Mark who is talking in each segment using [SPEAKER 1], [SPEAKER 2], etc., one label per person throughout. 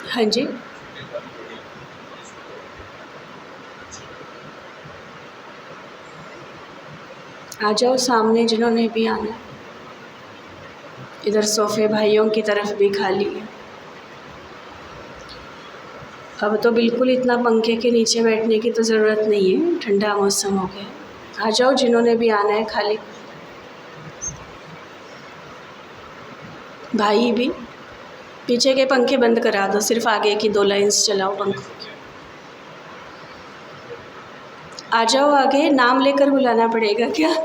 [SPEAKER 1] हाँ जी, आ जाओ सामने जिन्होंने भी आना है। इधर सोफ़े भाइयों की तरफ भी खाली है। अब तो बिल्कुल इतना पंखे के नीचे बैठने की तो ज़रूरत नहीं है, ठंडा मौसम हो गया। आ जाओ जिन्होंने भी आना है खाली। भाई भी पीछे के पंखे बंद करा दो, सिर्फ आगे की 2 लाइन्स चलाओ पंखों की। आ जाओ आगे, नाम लेकर बुलाना पड़ेगा क्या?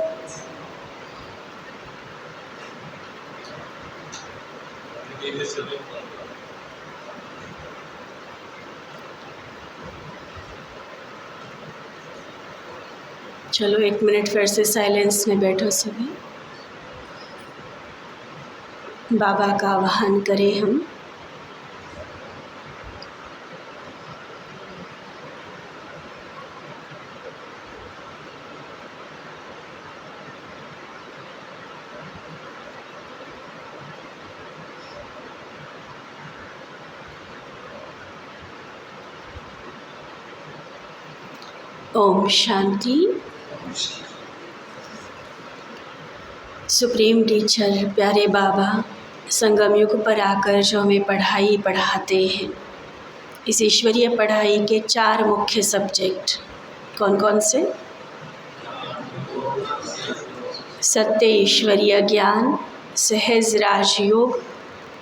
[SPEAKER 1] चलो 1 मिनट फिर से साइलेंस में बैठो सभी। बाबा का आवाहन करें हम। ओम शांति। सुप्रीम टीचर प्यारे बाबा संगम युग पर आकर जो हमें पढ़ाई पढ़ाते हैं, इस ईश्वरीय पढ़ाई के 4 मुख्य सब्जेक्ट कौन कौन से? सत्य ईश्वरीय ज्ञान, सहज राजयोग,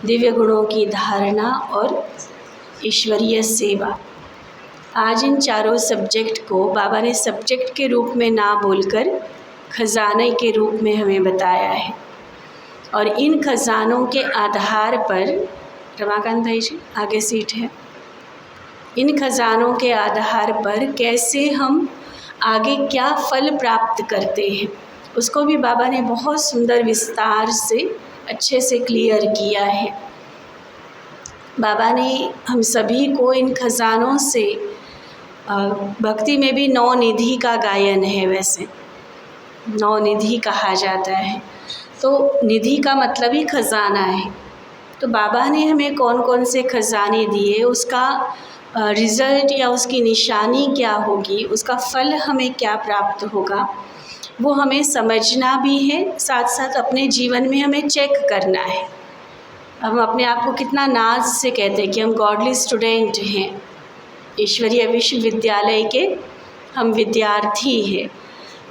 [SPEAKER 1] दिव्य गुणों की धारणा और ईश्वरीय सेवा। आज इन चारों सब्जेक्ट को बाबा ने सब्जेक्ट के रूप में ना बोलकर खजाने के रूप में हमें बताया है, और इन खजानों के आधार पर, रमाकांत भाई जी आगे सीट है, इन खजानों के आधार पर कैसे हम आगे क्या फल प्राप्त करते हैं, उसको भी बाबा ने बहुत सुंदर विस्तार से अच्छे से क्लियर किया है। बाबा ने हम सभी को इन खजानों से, भक्ति में भी 9 निधि का गायन है, वैसे 9 निधि कहा जाता है, तो निधि का मतलब ही खजाना है। तो बाबा ने हमें कौन कौन से खजाने दिए, उसका रिज़ल्ट या उसकी निशानी क्या होगी, उसका फल हमें क्या प्राप्त होगा, वो हमें समझना भी है, साथ साथ अपने जीवन में हमें चेक करना है। हम अपने आप को कितना नाज से कहते हैं कि हम गॉडली स्टूडेंट हैं, ईश्वरीय विश्वविद्यालय के हम विद्यार्थी हैं।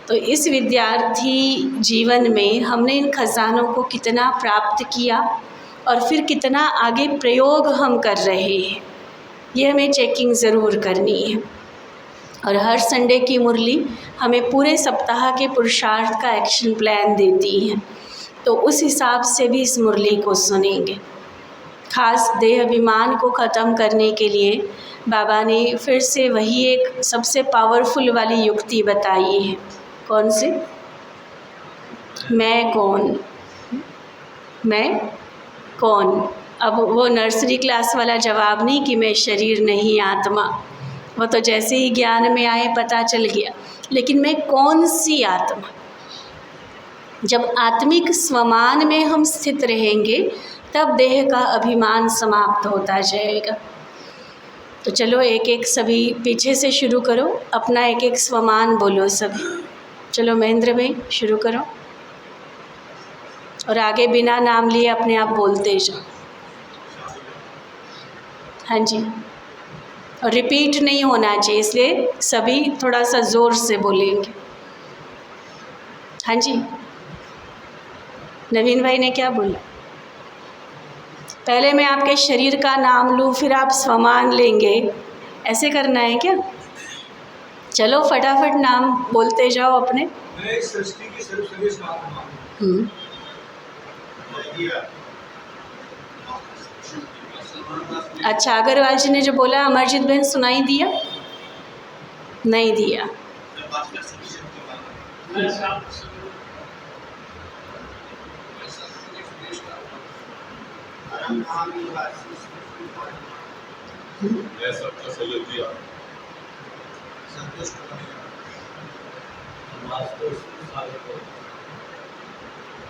[SPEAKER 1] तो इस विद्यार्थी जीवन में हमने इन खजानों को कितना प्राप्त किया और फिर कितना आगे प्रयोग हम कर रहे हैं, ये हमें चेकिंग ज़रूर करनी है। और हर संडे की मुरली हमें पूरे सप्ताह के पुरुषार्थ का एक्शन प्लान देती है, तो उस हिसाब से भी इस मुरली को सुनेंगे। खास देह अभिमान को ख़त्म करने के लिए बाबा ने फिर से वही एक सबसे पावरफुल वाली युक्ति बताई है। कौन सी? मैं कौन, मैं कौन। अब वो नर्सरी क्लास वाला जवाब नहीं कि मैं शरीर नहीं आत्मा, वो तो जैसे ही ज्ञान में आए पता चल गया, लेकिन मैं कौन सी आत्मा। जब आत्मिक स्वमान में हम स्थित रहेंगे तब देह का अभिमान समाप्त होता जाएगा। तो चलो एक एक सभी पीछे से शुरू करो, अपना एक एक स्वमान बोलो सभी। चलो महेंद्र भाई शुरू करो, और आगे बिना नाम लिए अपने आप बोलते जाओ। हाँ जी, और रिपीट नहीं होना चाहिए, इसलिए सभी थोड़ा सा ज़ोर से बोलेंगे। हाँ जी, नवीन भाई ने क्या बोला? पहले मैं आपके शरीर का नाम लूँ फिर आप स्वमान लेंगे, ऐसे करना है क्या? चलो फटाफट नाम बोलते जाओ अपने।
[SPEAKER 2] मैं सृष्टि की सर्वश्रेष्ठ आत्मा हूँ।
[SPEAKER 1] अच्छा, अग्रवाल जी ने जो बोला अमरजीत बहन सुनाई दिया? नहीं दिया।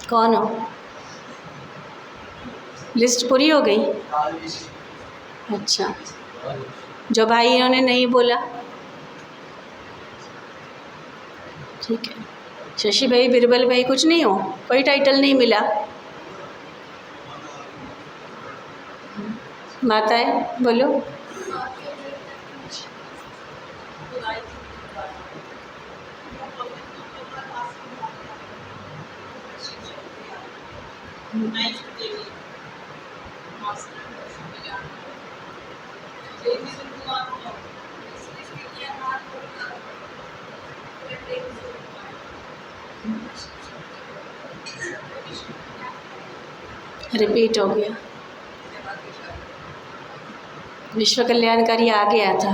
[SPEAKER 1] कौन हो? लिस्ट पूरी हो गई? अच्छा, जो भाई इन्होंने नहीं बोला, ठीक है। शशि भाई, बिरबल भाई, कुछ नहीं हो, कोई टाइटल नहीं मिला। माताएं बोलो। रिपीट हो गया। विश्व कल्याणकारी आ गया था।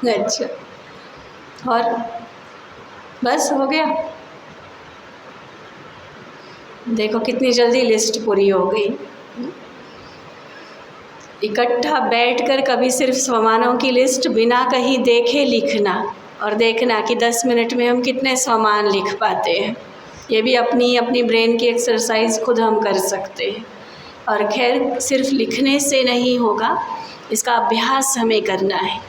[SPEAKER 1] अच्छा, और बस हो गया। देखो कितनी जल्दी लिस्ट पूरी हो गई। इकट्ठा बैठकर कभी सिर्फ स्वमानों की लिस्ट बिना कहीं देखे लिखना, और देखना कि 10 मिनट में हम कितने स्वमान लिख पाते हैं। ये भी अपनी अपनी ब्रेन की एक्सरसाइज खुद हम कर सकते हैं। और खैर, सिर्फ लिखने से नहीं होगा, इसका अभ्यास हमें करना है।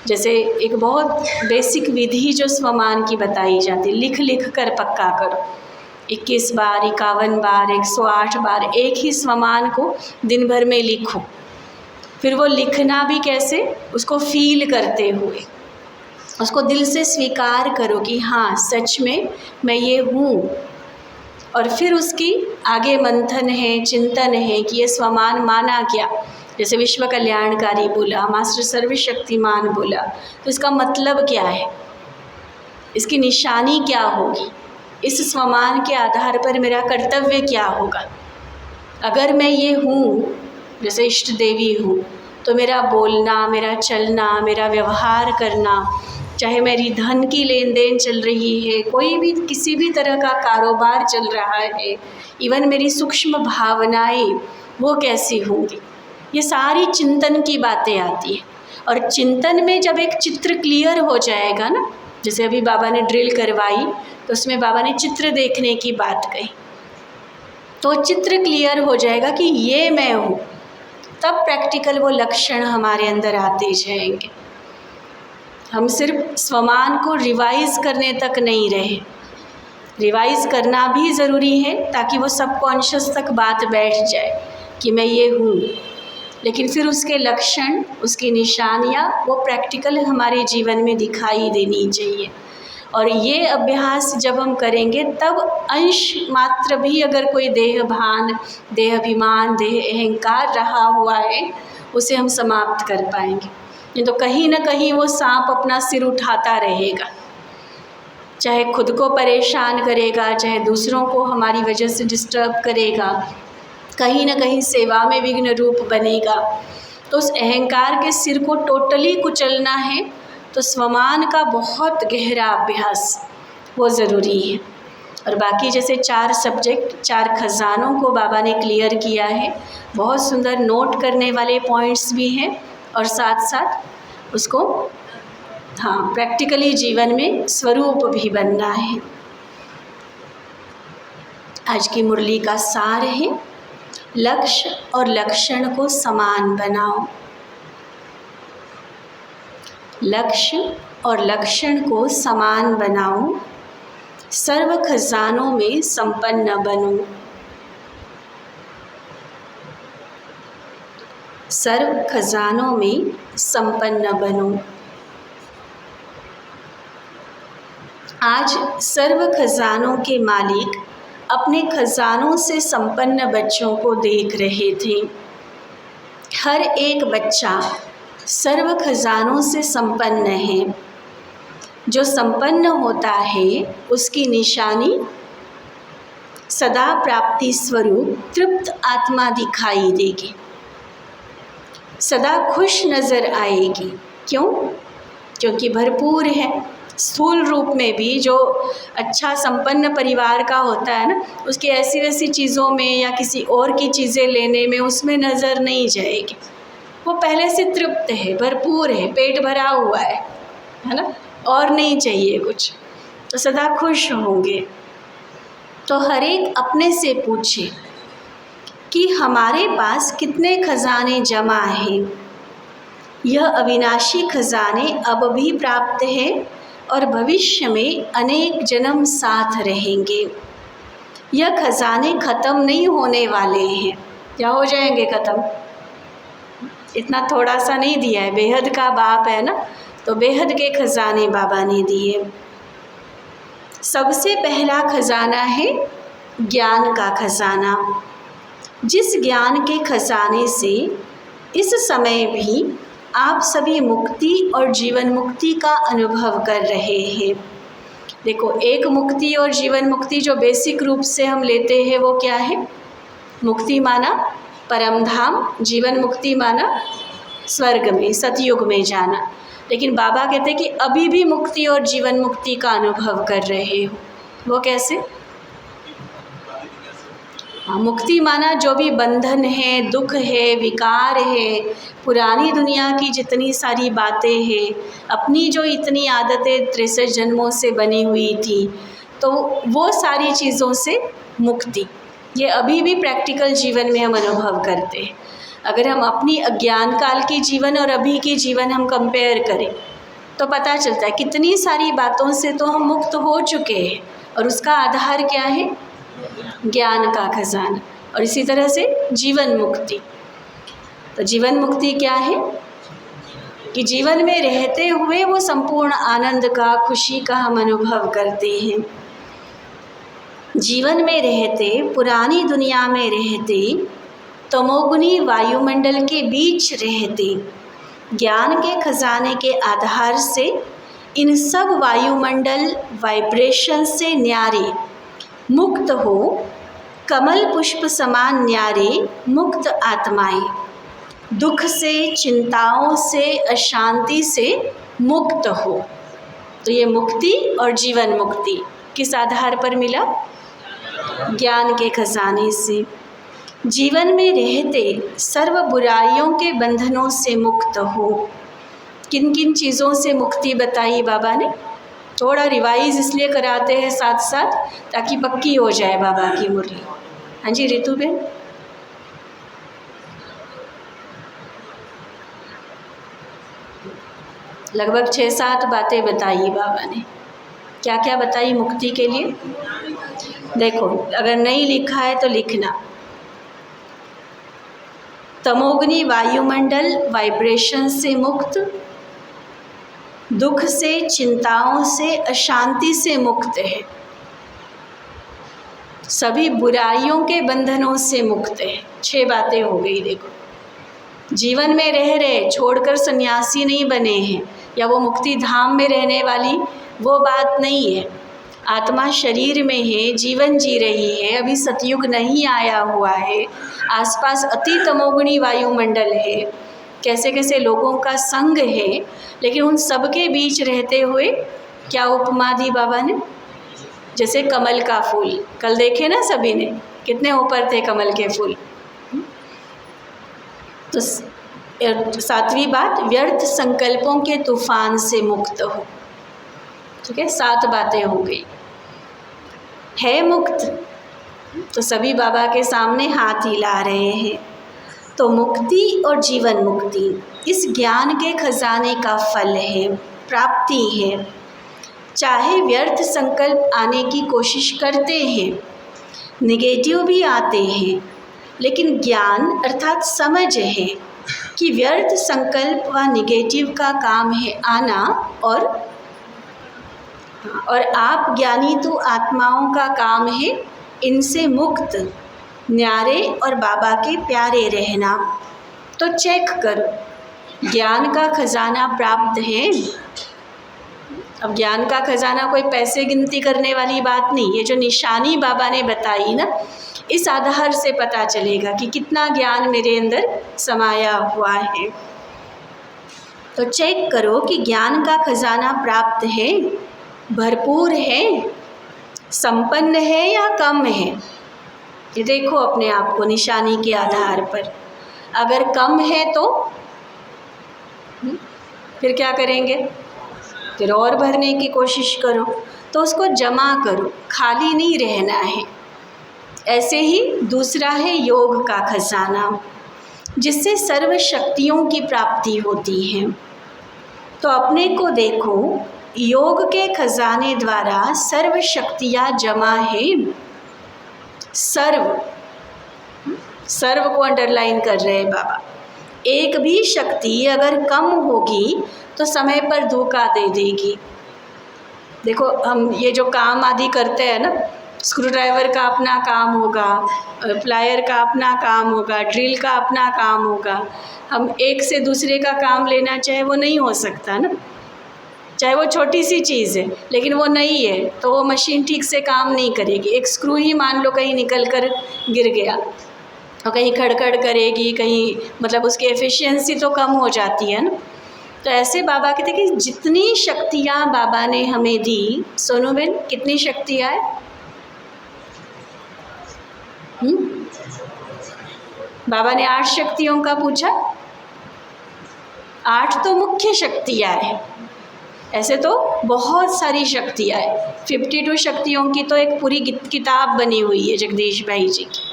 [SPEAKER 1] जैसे एक बहुत बेसिक विधि जो स्वमान की बताई जाती, लिख लिख कर पक्का करो। 21 बार, 51 बार, 108 बार एक ही स्वमान को दिन भर में लिखो। फिर वो लिखना भी कैसे, उसको फील करते हुए, उसको दिल से स्वीकार करो कि हाँ सच में मैं ये हूँ। और फिर उसकी आगे मंथन है, चिंतन है कि ये स्वमान माना क्या। जैसे विश्व कल्याणकारी बोला, मास्टर सर्वशक्तिमान बोला, तो इसका मतलब क्या है, इसकी निशानी क्या होगी, इस स्वमान के आधार पर मेरा कर्तव्य क्या होगा। अगर मैं ये हूँ, जैसे इष्ट देवी हूँ, तो मेरा बोलना, मेरा चलना, मेरा व्यवहार करना, चाहे मेरी धन की लेन देन चल रही है, कोई भी किसी भी तरह का कारोबार चल रहा है, इवन मेरी सूक्ष्म भावनाएं वो कैसी होंगी, ये सारी चिंतन की बातें आती है। और चिंतन में जब एक चित्र क्लियर हो जाएगा ना, जैसे अभी बाबा ने ड्रिल करवाई तो उसमें बाबा ने चित्र देखने की बात कही, तो चित्र क्लियर हो जाएगा कि ये मैं हूँ, तब प्रैक्टिकल वो लक्षण हमारे अंदर आते जाएंगे। हम सिर्फ स्वमान को रिवाइज करने तक नहीं रहे, रिवाइज करना भी ज़रूरी है ताकि वो सबकॉन्शियस तक बात बैठ जाए कि मैं ये हूँ, लेकिन फिर उसके लक्षण, उसकी निशानियाँ वो प्रैक्टिकल हमारे जीवन में दिखाई देनी चाहिए। और ये अभ्यास जब हम करेंगे तब अंश मात्र भी अगर कोई देह भान, देह अभिमान, देह अहंकार रहा हुआ है, उसे हम समाप्त कर पाएंगे। नहीं तो कहीं ना कहीं वो सांप अपना सिर उठाता रहेगा, चाहे खुद को परेशान करेगा, चाहे दूसरों को हमारी वजह से डिस्टर्ब करेगा, कहीं ना कहीं सेवा में विघ्न रूप बनेगा। तो उस अहंकार के सिर को टोटली कुचलना है तो स्वमान का बहुत गहरा अभ्यास वो ज़रूरी है। और बाकी जैसे 4 सब्जेक्ट, 4 खजानों को बाबा ने क्लियर किया है, बहुत सुंदर नोट करने वाले पॉइंट्स भी हैं, और साथ साथ उसको हाँ प्रैक्टिकली जीवन में स्वरूप भी बनना है। आज की मुरली का सार है, लक्ष्य और लक्षण को समान बनाओ। लक्ष्य और लक्षण को समान बनाओ, सर्व खजानों में संपन्न बनो। सर्व खजानों में संपन्न बनो। आज सर्व खजानों के मालिक अपने खजानों से संपन्न बच्चों को देख रहे थे। हर एक बच्चा सर्व खजानों से संपन्न है। जो संपन्न होता है उसकी निशानी सदा प्राप्ति स्वरूप तृप्त आत्मा दिखाई देगी, सदा खुश नज़र आएगी। क्यों? क्योंकि भरपूर है। स्थूल रूप में भी जो अच्छा संपन्न परिवार का होता है ना, उसकी ऐसी वैसी चीज़ों में या किसी और की चीज़ें लेने में उसमें नज़र नहीं जाएगी। वो पहले से तृप्त है, भरपूर है, पेट भरा हुआ है ना, और नहीं चाहिए कुछ, तो सदा खुश होंगे। तो हर एक अपने से पूछे कि हमारे पास कितने खजाने जमा हैं। यह अविनाशी खजाने अब भी प्राप्त हैं और भविष्य में अनेक जन्म साथ रहेंगे। यह खजाने ख़त्म नहीं होने वाले हैं। क्या हो जाएंगे ख़त्म? इतना थोड़ा सा नहीं दिया है, बेहद का बाप है ना, तो बेहद के खजाने बाबा ने दिए। सबसे पहला खजाना है ज्ञान का खजाना। जिस ज्ञान के खजाने से इस समय भी आप सभी मुक्ति और जीवन मुक्ति का अनुभव कर रहे हैं। देखो, एक मुक्ति और जीवन मुक्ति जो बेसिक रूप से हम लेते हैं वो क्या है? मुक्ति माना परम धाम, जीवन मुक्ति माना स्वर्ग में, सतयुग में जाना। लेकिन बाबा कहते हैं कि अभी भी मुक्ति और जीवन मुक्ति का अनुभव कर रहे हो। वो कैसे? हाँ, मुक्ति माना जो भी बंधन है, दुख है, विकार है, पुरानी दुनिया की जितनी सारी बातें हैं, अपनी जो इतनी आदतें 63 जन्मों से बनी हुई थी, तो वो सारी चीज़ों से मुक्ति, ये अभी भी प्रैक्टिकल जीवन में हम अनुभव करते हैं। अगर हम अपनी अज्ञान काल की जीवन और अभी की जीवन हम कंपेयर करें तो पता चलता है कितनी सारी बातों से तो हम मुक्त हो चुके हैं, और उसका आधार क्या है? ज्ञान का खजाना। और इसी तरह से जीवन मुक्ति। तो जीवन मुक्ति क्या है? कि जीवन में रहते हुए वो संपूर्ण आनंद का, खुशी का हम अनुभव करते हैं। जीवन में रहते, पुरानी दुनिया में रहते, तमोगुनी वायुमंडल के बीच रहते, ज्ञान के खजाने के आधार से इन सब वायुमंडल वाइब्रेशन से न्यारे मुक्त हो, कमल पुष्प समान न्यारे मुक्त आत्माएं, दुख से, चिंताओं से, अशांति से मुक्त हो। तो ये मुक्ति और जीवन मुक्ति किस आधार पर मिला? ज्ञान के खजाने से। जीवन में रहते सर्व बुराइयों के बंधनों से मुक्त हो। किन किन चीज़ों से मुक्ति बताई बाबा ने? थोड़ा रिवाइज इसलिए कराते हैं साथ साथ ताकि पक्की हो जाए बाबा की मुरली। हाँ जी रितु बेन। लगभग 6-7 बातें बताई बाबा ने। क्या क्या बताई मुक्ति के लिए? देखो, अगर नहीं लिखा है तो लिखना। तमोगुनी वायुमंडल वाइब्रेशन से मुक्त, दुख से, चिंताओं से, अशांति से मुक्त है, सभी बुराइयों के बंधनों से मुक्त है। 6 बातें हो गई। देखो, जीवन में रह रहे, छोड़कर सन्यासी नहीं बने हैं, या वो मुक्ति धाम में रहने वाली वो बात नहीं है। आत्मा शरीर में है, जीवन जी रही है, अभी सतयुग नहीं आया हुआ है, आसपास अति तमोगुणी वायुमंडल है, कैसे कैसे लोगों का संग है, लेकिन उन सब के बीच रहते हुए क्या उपमा दी बाबा ने? जैसे कमल का फूल। कल देखे ना सभी ने, कितने ऊपर थे कमल के फूल। तो 7वीं बात, व्यर्थ संकल्पों के तूफान से मुक्त हो। ठीक है, 7 बातें हो गई। है मुक्त तो सभी बाबा के सामने हाथ हिला रहे हैं। तो मुक्ति और जीवन मुक्ति इस ज्ञान के खजाने का फल है, प्राप्ति है। चाहे व्यर्थ संकल्प आने की कोशिश करते हैं, निगेटिव भी आते हैं, लेकिन ज्ञान अर्थात समझ है कि व्यर्थ संकल्प व निगेटिव का काम है आना, और आप ज्ञानी तो आत्माओं का काम है इनसे मुक्त, न्यारे और बाबा के प्यारे रहना। तो चेक करो, ज्ञान का खजाना प्राप्त है। अब ज्ञान का खजाना कोई पैसे गिनती करने वाली बात नहीं, ये जो निशानी बाबा ने बताई ना, इस आधार से पता चलेगा कि कितना ज्ञान मेरे अंदर समाया हुआ है। तो चेक करो कि ज्ञान का खजाना प्राप्त है, भरपूर है, संपन्न है या कम है। ये देखो अपने आप को निशानी के आधार पर। अगर कम है तो फिर क्या करेंगे? फिर और भरने की कोशिश करो। तो उसको जमा करो, खाली नहीं रहना है। ऐसे ही दूसरा है योग का खजाना, जिससे सर्व शक्तियों की प्राप्ति होती है। तो अपने को देखो, योग के खजाने द्वारा सर्व शक्तियाँ जमा है। सर्व को अंडरलाइन कर रहे हैं बाबा। एक भी शक्ति अगर कम होगी तो समय पर धोखा दे देगी। देखो, हम ये जो काम आदि करते हैं ना, स्क्रू ड्राइवर का अपना काम होगा, प्लायर का अपना काम होगा, ड्रिल का अपना काम होगा। हम एक से दूसरे का काम लेना चाहे वो नहीं हो सकता ना, चाहे वो छोटी सी चीज़ है, लेकिन वो नहीं है तो वो मशीन ठीक से काम नहीं करेगी। एक स्क्रू ही मान लो कहीं निकल कर गिर गया और कहीं खड़खड़ करेगी, कहीं मतलब उसकी एफिशिएंसी तो कम हो जाती है ना। तो ऐसे बाबा कहते कि जितनी शक्तियाँ बाबा ने हमें दी, सोनू बहन कितनी शक्तियाँ है? बाबा ने 8 शक्तियों का पूछा। 8 तो मुख्य शक्तियाँ हैं, ऐसे तो बहुत सारी शक्तियाँ हैं। 52 शक्तियों की तो एक पूरी किताब बनी हुई है जगदीश भाई जी की।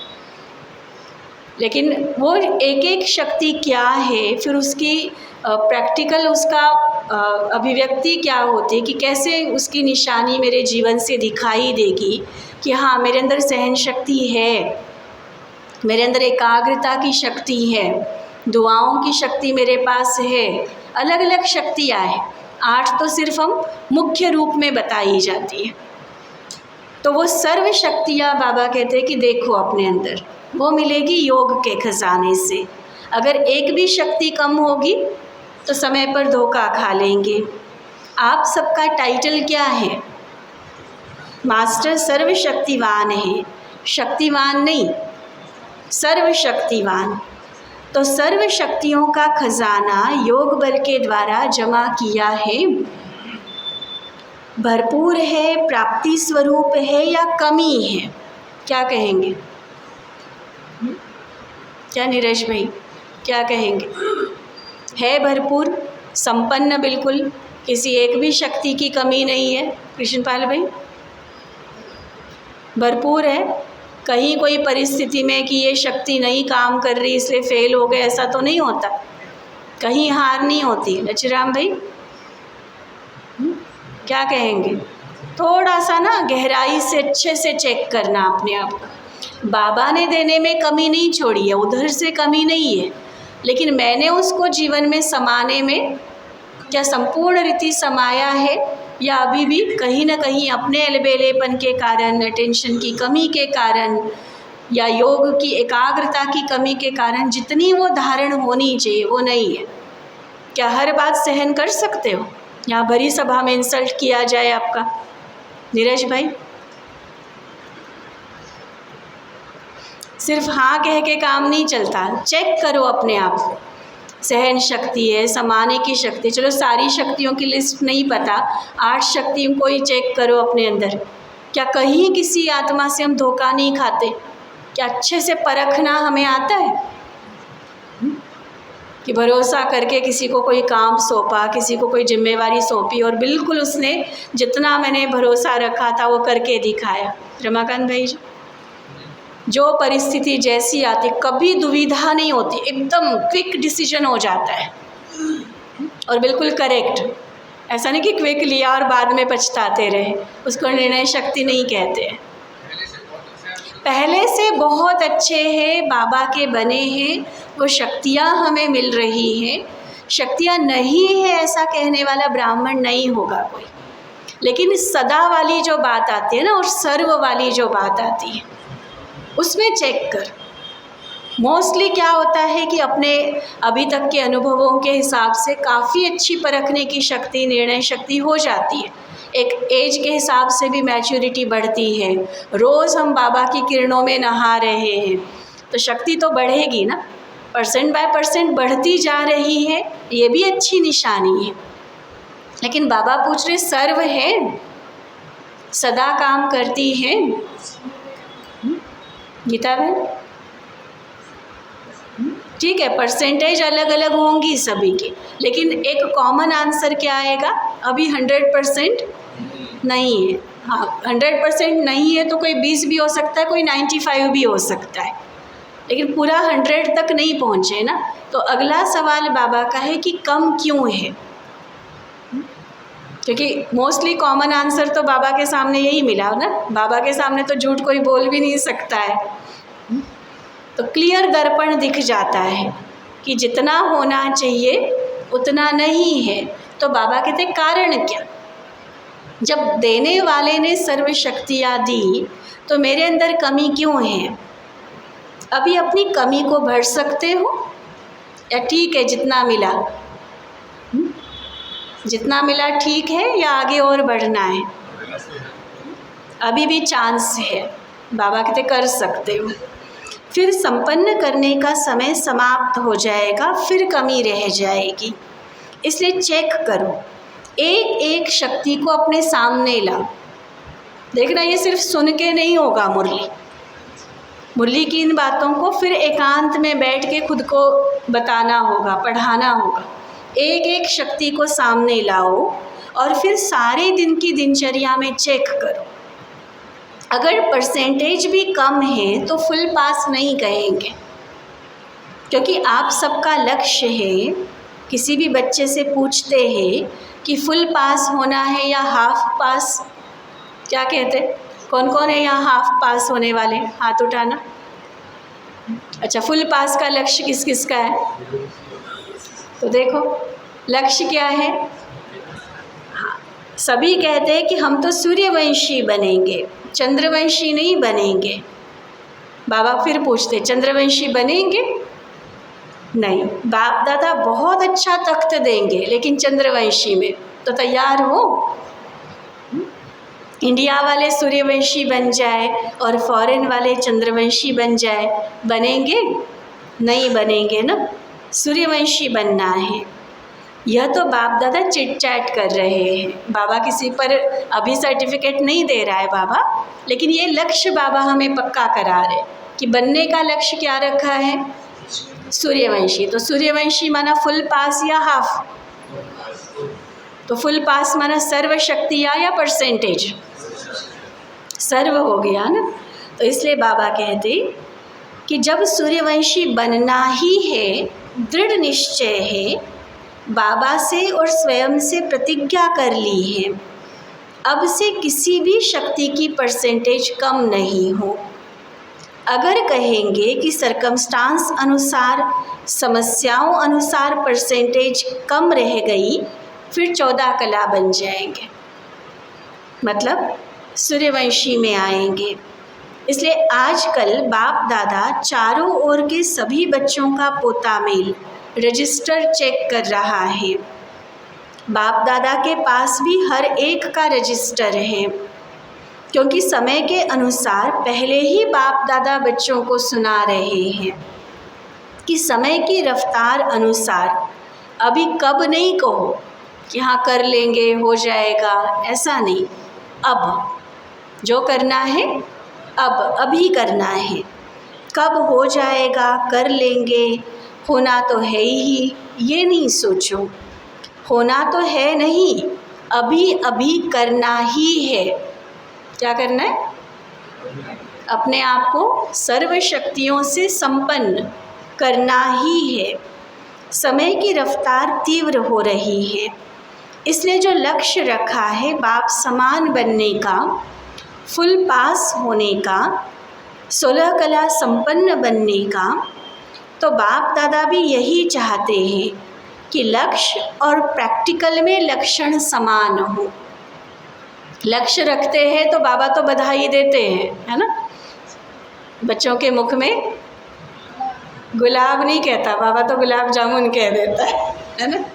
[SPEAKER 1] लेकिन वो एक एक शक्ति क्या है, फिर उसकी प्रैक्टिकल उसका अभिव्यक्ति क्या होती है, कि कैसे उसकी निशानी मेरे जीवन से दिखाई देगी कि हाँ मेरे अंदर सहन शक्ति है, मेरे अंदर एकाग्रता की शक्ति है, दुआओं की शक्ति मेरे पास है। अलग अलग शक्तियाँ हैं, 8 तो सिर्फ हम मुख्य रूप में बताई जाती है। तो वो सर्व शक्तियाँ बाबा कहते हैं कि देखो अपने अंदर, वो मिलेगी योग के खजाने से। अगर एक भी शक्ति कम होगी तो समय पर धोखा खा लेंगे। आप सबका टाइटल क्या है? मास्टर सर्वशक्तिवान है, शक्तिवान नहीं, सर्वशक्तिवान। तो सर्व शक्तियों का खजाना योग बल के द्वारा जमा किया है। भरपूर है, प्राप्ति स्वरूप है या कमी है? क्या कहेंगे? क्या नीरज भाई क्या कहेंगे? है भरपूर, संपन्न, बिल्कुल किसी एक भी शक्ति की कमी नहीं है। कृष्णपाल भाई भरपूर है, कहीं कोई परिस्थिति में कि ये शक्ति नहीं काम कर रही इसलिए फेल हो गए, ऐसा तो नहीं होता, कहीं हार नहीं होती। लचीराम भाई क्या कहेंगे? थोड़ा सा ना गहराई से अच्छे से चेक करना अपने आप को। बाबा ने देने में कमी नहीं छोड़ी है, उधर से कमी नहीं है, लेकिन मैंने उसको जीवन में समाने में क्या संपूर्ण रीति समाया है, या अभी भी कहीं ना कहीं अपने अलबेलेपन के कारण, अटेंशन की कमी के कारण, या योग की एकाग्रता की कमी के कारण जितनी वो धारण होनी चाहिए वो नहीं है। क्या हर बात सहन कर सकते हो? यहाँ भरी सभा में इंसल्ट किया जाए आपका, नीरज भाई सिर्फ हाँ कह के काम नहीं चलता, चेक करो अपने आप को। सहन शक्ति है, समाने की शक्ति, चलो सारी शक्तियों की लिस्ट नहीं पता, 8 शक्तियों को ही चेक करो अपने अंदर। क्या कहीं किसी आत्मा से हम धोखा नहीं खाते? क्या अच्छे से परखना हमें आता है कि भरोसा करके किसी को कोई काम सौंपा, किसी को कोई जिम्मेवारी सौंपी और बिल्कुल उसने जितना मैंने भरोसा रखा था वो करके दिखाया? रमाकांत भाई जी, जो परिस्थिति जैसी आती कभी दुविधा नहीं होती, एकदम क्विक डिसीजन हो जाता है और बिल्कुल करेक्ट। ऐसा नहीं कि क्विक लिया और बाद में पछताते रहे, उसको निर्णय शक्ति नहीं कहते हैं। पहले से बहुत अच्छे हैं, बाबा के बने हैं, वो शक्तियाँ हमें मिल रही हैं। शक्तियाँ नहीं है ऐसा कहने वाला ब्राह्मण नहीं होगा कोई, लेकिन सदा वाली जो बात आती है ना और सर्व वाली जो बात आती है उसमें चेक कर। मोस्टली क्या होता है कि अपने अभी तक के अनुभवों के हिसाब से काफ़ी अच्छी परखने की शक्ति, निर्णय शक्ति हो जाती है। एक एज के हिसाब से भी मैच्योरिटी बढ़ती है। रोज़ हम बाबा की किरणों में नहा रहे हैं तो शक्ति तो बढ़ेगी ना, परसेंट बाय परसेंट बढ़ती जा रही है, ये भी अच्छी निशानी है। लेकिन बाबा पूछ रहे सर्व है, सदा काम करती है गीता बहन? ठीक है, परसेंटेज अलग अलग होंगी सभी की, लेकिन एक कॉमन आंसर क्या आएगा? अभी 100% नहीं है, हाँ 100% नहीं है तो कोई 20 भी हो सकता है, कोई 95 भी हो सकता है, लेकिन पूरा 100 तक नहीं पहुँचे ना। तो अगला सवाल बाबा का है कि कम क्यों है, क्योंकि मोस्टली कॉमन आंसर तो बाबा के सामने यही मिला ना, बाबा के सामने तो झूठ कोई बोल भी नहीं सकता है। तो क्लियर दर्पण दिख जाता है कि जितना होना चाहिए उतना नहीं है। तो बाबा कहते कारण क्या, जब देने वाले ने सर्व शक्तियाँ दी तो मेरे अंदर कमी क्यों है। अभी अपनी कमी को भर सकते हो या ठीक है जितना मिला, जितना मिला ठीक है या आगे और बढ़ना है, अभी भी चांस है। बाबा कहते कर सकते हो। फिर संपन्न करने का समय समाप्त हो जाएगा, फिर कमी रह जाएगी। इसलिए चेक करो, एक एक शक्ति को अपने सामने लाओ। देखना ये सिर्फ सुन के नहीं होगा, मुरली की इन बातों को फिर एकांत में बैठ के खुद को बताना होगा, पढ़ाना होगा। एक एक शक्ति को सामने लाओ और फिर सारे दिन की दिनचर्या में चेक करो। अगर परसेंटेज भी कम है तो फुल पास नहीं कहेंगे, क्योंकि आप सबका लक्ष्य है। किसी भी बच्चे से पूछते हैं कि फुल पास होना है या हाफ पास, क्या कहते, कौन कौन है यहाँ हाफ पास होने वाले, हाथ उठाना। अच्छा, फुल पास का लक्ष्य किस किस का है? तो देखो लक्ष्य क्या है। हाँ, सभी कहते हैं कि हम तो सूर्यवंशी बनेंगे, चंद्रवंशी नहीं बनेंगे। बाबा फिर पूछते चंद्रवंशी बनेंगे? नहीं, बाप दादा बहुत अच्छा तख्त देंगे लेकिन चंद्रवंशी में तो तैयार हो। इंडिया वाले सूर्यवंशी बन जाए और फॉरेन वाले चंद्रवंशी बन जाए, बनेंगे? नहीं बनेंगे ना। सूर्यवंशी बनना है। यह तो बाप दादा चिट चैट कर रहे हैं, बाबा किसी पर अभी सर्टिफिकेट नहीं दे रहा है बाबा, लेकिन ये लक्ष्य बाबा हमें पक्का करा रहे कि बनने का लक्ष्य क्या रखा है, सूर्यवंशी। तो सूर्यवंशी माना फुल पास या हाफ? तो फुल पास माना सर्व शक्तियाँ या परसेंटेज? सर्व हो गया ना। तो इसलिए बाबा कहते कि जब सूर्यवंशी बनना ही है, दृढ़ निश्चय है, बाबा से और स्वयं से प्रतिज्ञा कर ली है, अब से किसी भी शक्ति की परसेंटेज कम नहीं हो। अगर कहेंगे कि सरकमस्टांस अनुसार, समस्याओं अनुसार परसेंटेज कम रह गई, फिर 14 कला बन जाएंगे, मतलब सूर्यवंशी में आएंगे। इसलिए आजकल बाप दादा चारों ओर के सभी बच्चों का पोता मेल रजिस्टर चेक कर रहा है। बाप दादा के पास भी हर एक का रजिस्टर है, क्योंकि समय के अनुसार पहले ही बाप दादा बच्चों को सुना रहे हैं कि समय की रफ्तार अनुसार अभी कब नहीं कहो कि हाँ कर लेंगे, हो जाएगा, ऐसा नहीं। अब जो करना है अब अभी करना है। कब हो जाएगा, कर लेंगे, होना तो है ही, ये नहीं सोचो। होना तो है नहीं, अभी अभी करना ही है। क्या करना है? अपने आप को सर्व शक्तियों से संपन्न करना ही है। समय की रफ्तार तीव्र हो रही है, इसलिए जो लक्ष्य रखा है बाप समान बनने का, फुल पास होने का, 16 कला संपन्न बनने का, तो बाप दादा भी यही चाहते हैं कि लक्ष्य और प्रैक्टिकल में लक्षण समान हो। लक्ष्य रखते हैं तो बाबा तो बधाई देते हैं, है ना। बच्चों के मुख में गुलाब नहीं कहता बाबा, तो गुलाब जामुन कह देता है ना।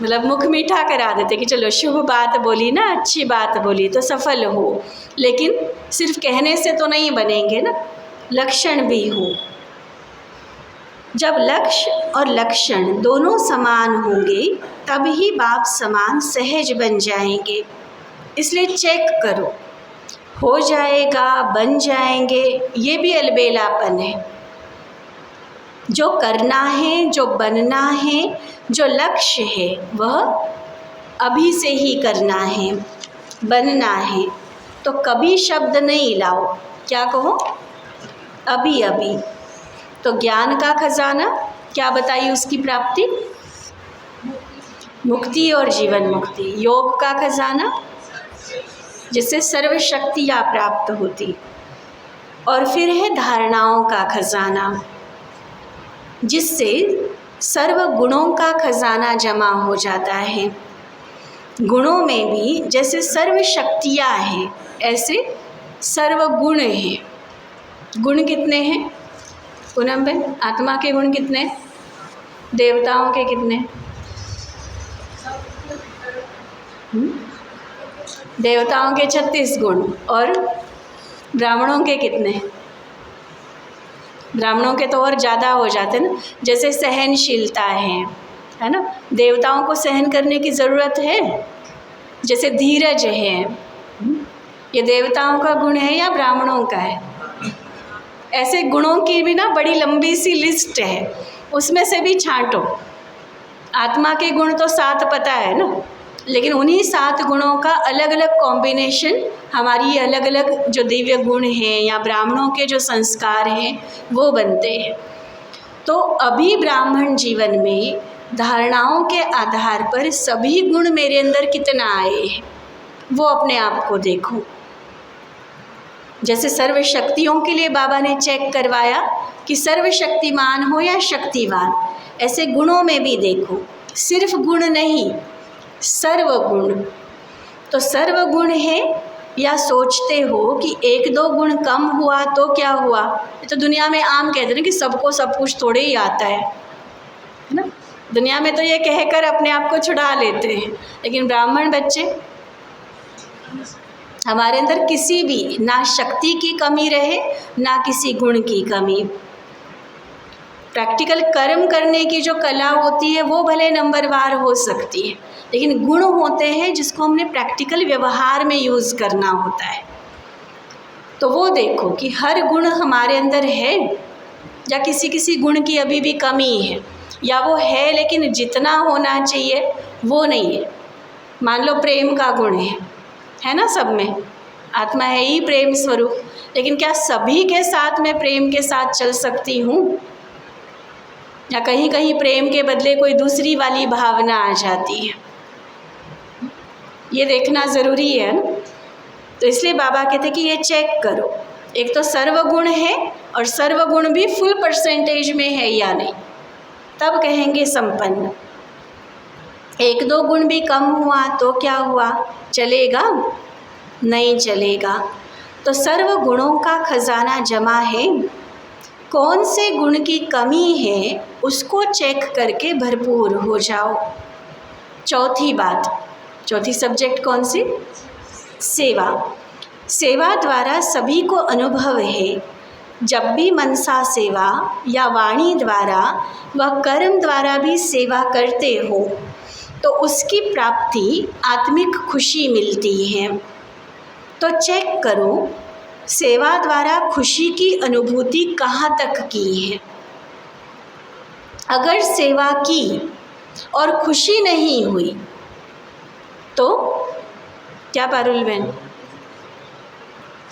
[SPEAKER 1] मतलब मुख मीठा करा देते कि चलो शुभ बात बोली ना, अच्छी बात बोली तो सफल हो। लेकिन सिर्फ कहने से तो नहीं बनेंगे ना, लक्षण भी हो। जब लक्ष्य और लक्षण दोनों समान होंगे तब ही बाप समान सहज बन जाएंगे। इसलिए चेक करो, हो जाएगा, बन जाएंगे, ये भी अलबेलापन है। जो करना है, जो बनना है, जो लक्ष्य है, वह अभी से ही करना है, बनना है। तो कभी शब्द नहीं लाओ, क्या कहो? अभी अभी। तो ज्ञान का खजाना क्या बताइए उसकी प्राप्ति? मुक्ति और जीवन मुक्ति। योग का खजाना जिससे सर्व शक्तियाँ प्राप्त होती। और फिर है धारणाओं का खजाना जिससे सर्व गुणों का खजाना जमा हो जाता है। गुणों में भी जैसे सर्व शक्तियाँ हैं ऐसे सर्व गुण हैं। गुण कितने हैं पूनम बहन? आत्मा के गुण कितने? देवताओं के कितने? देवताओं के 36 गुण और ब्राह्मणों के कितने? ब्राह्मणों के तो और ज़्यादा हो जाते हैं ना। जैसे सहनशीलता है ना, देवताओं को सहन करने की ज़रूरत है। जैसे धीरज है, ये देवताओं का गुण है या ब्राह्मणों का है? ऐसे गुणों की भी ना बड़ी लंबी सी लिस्ट है, उसमें से भी छांटो। आत्मा के गुण तो 7 पता है ना, लेकिन उन्हीं 7 गुणों का अलग अलग कॉम्बिनेशन हमारी अलग अलग जो दिव्य गुण हैं या ब्राह्मणों के जो संस्कार हैं वो बनते हैं। तो अभी ब्राह्मण जीवन में धारणाओं के आधार पर सभी गुण मेरे अंदर कितना आए हैं वो अपने आप को देखो। जैसे सर्व शक्तियों के लिए बाबा ने चेक करवाया कि सर्वशक्तिमान हो या शक्तिवान, ऐसे गुणों में भी देखो, सिर्फ गुण नहीं सर्व गुण। तो सर्व गुण है या सोचते हो कि 1-2 गुण कम हुआ तो क्या हुआ? तो दुनिया में आम कहते हैं कि सबको सब कुछ थोड़े ही आता है ना। दुनिया में तो ये कहकर अपने आप को छुड़ा लेते हैं, लेकिन ब्राह्मण बच्चे हमारे अंदर किसी भी ना शक्ति की कमी रहे ना किसी गुण की कमी। प्रैक्टिकल कर्म करने की जो कला होती है वो भले नंबरवार हो सकती है, लेकिन गुण होते हैं जिसको हमने प्रैक्टिकल व्यवहार में यूज़ करना होता है। तो वो देखो कि हर गुण हमारे अंदर है या किसी किसी गुण की अभी भी कमी है, या वो है लेकिन जितना होना चाहिए वो नहीं है। मान लो प्रेम का गुण है ना, सब में आत्मा है ही प्रेम स्वरूप, लेकिन क्या सभी के साथ मैं प्रेम के साथ चल सकती हूँ? या कहीं कहीं प्रेम के बदले कोई दूसरी वाली भावना आ जाती है, ये देखना ज़रूरी है ना। तो इसलिए बाबा कहते हैं कि ये चेक करो, एक तो सर्वगुण है और सर्वगुण भी फुल परसेंटेज में है या नहीं, तब कहेंगे संपन्न। 1-2 गुण भी कम हुआ तो क्या हुआ? चलेगा? नहीं चलेगा। तो सर्व गुणों का खजाना जमा है, कौन से गुण की कमी है उसको चेक करके भरपूर हो जाओ। चौथी बात, चौथी सब्जेक्ट कौन सी? सेवा। सेवा द्वारा सभी को अनुभव है, जब भी मनसा सेवा या वाणी द्वारा व कर्म द्वारा भी सेवा करते हो तो उसकी प्राप्ति आत्मिक खुशी मिलती है। तो चेक करो सेवा द्वारा खुशी की अनुभूति कहाँ तक की है। अगर सेवा की और खुशी नहीं हुई तो क्या पारुल बहन?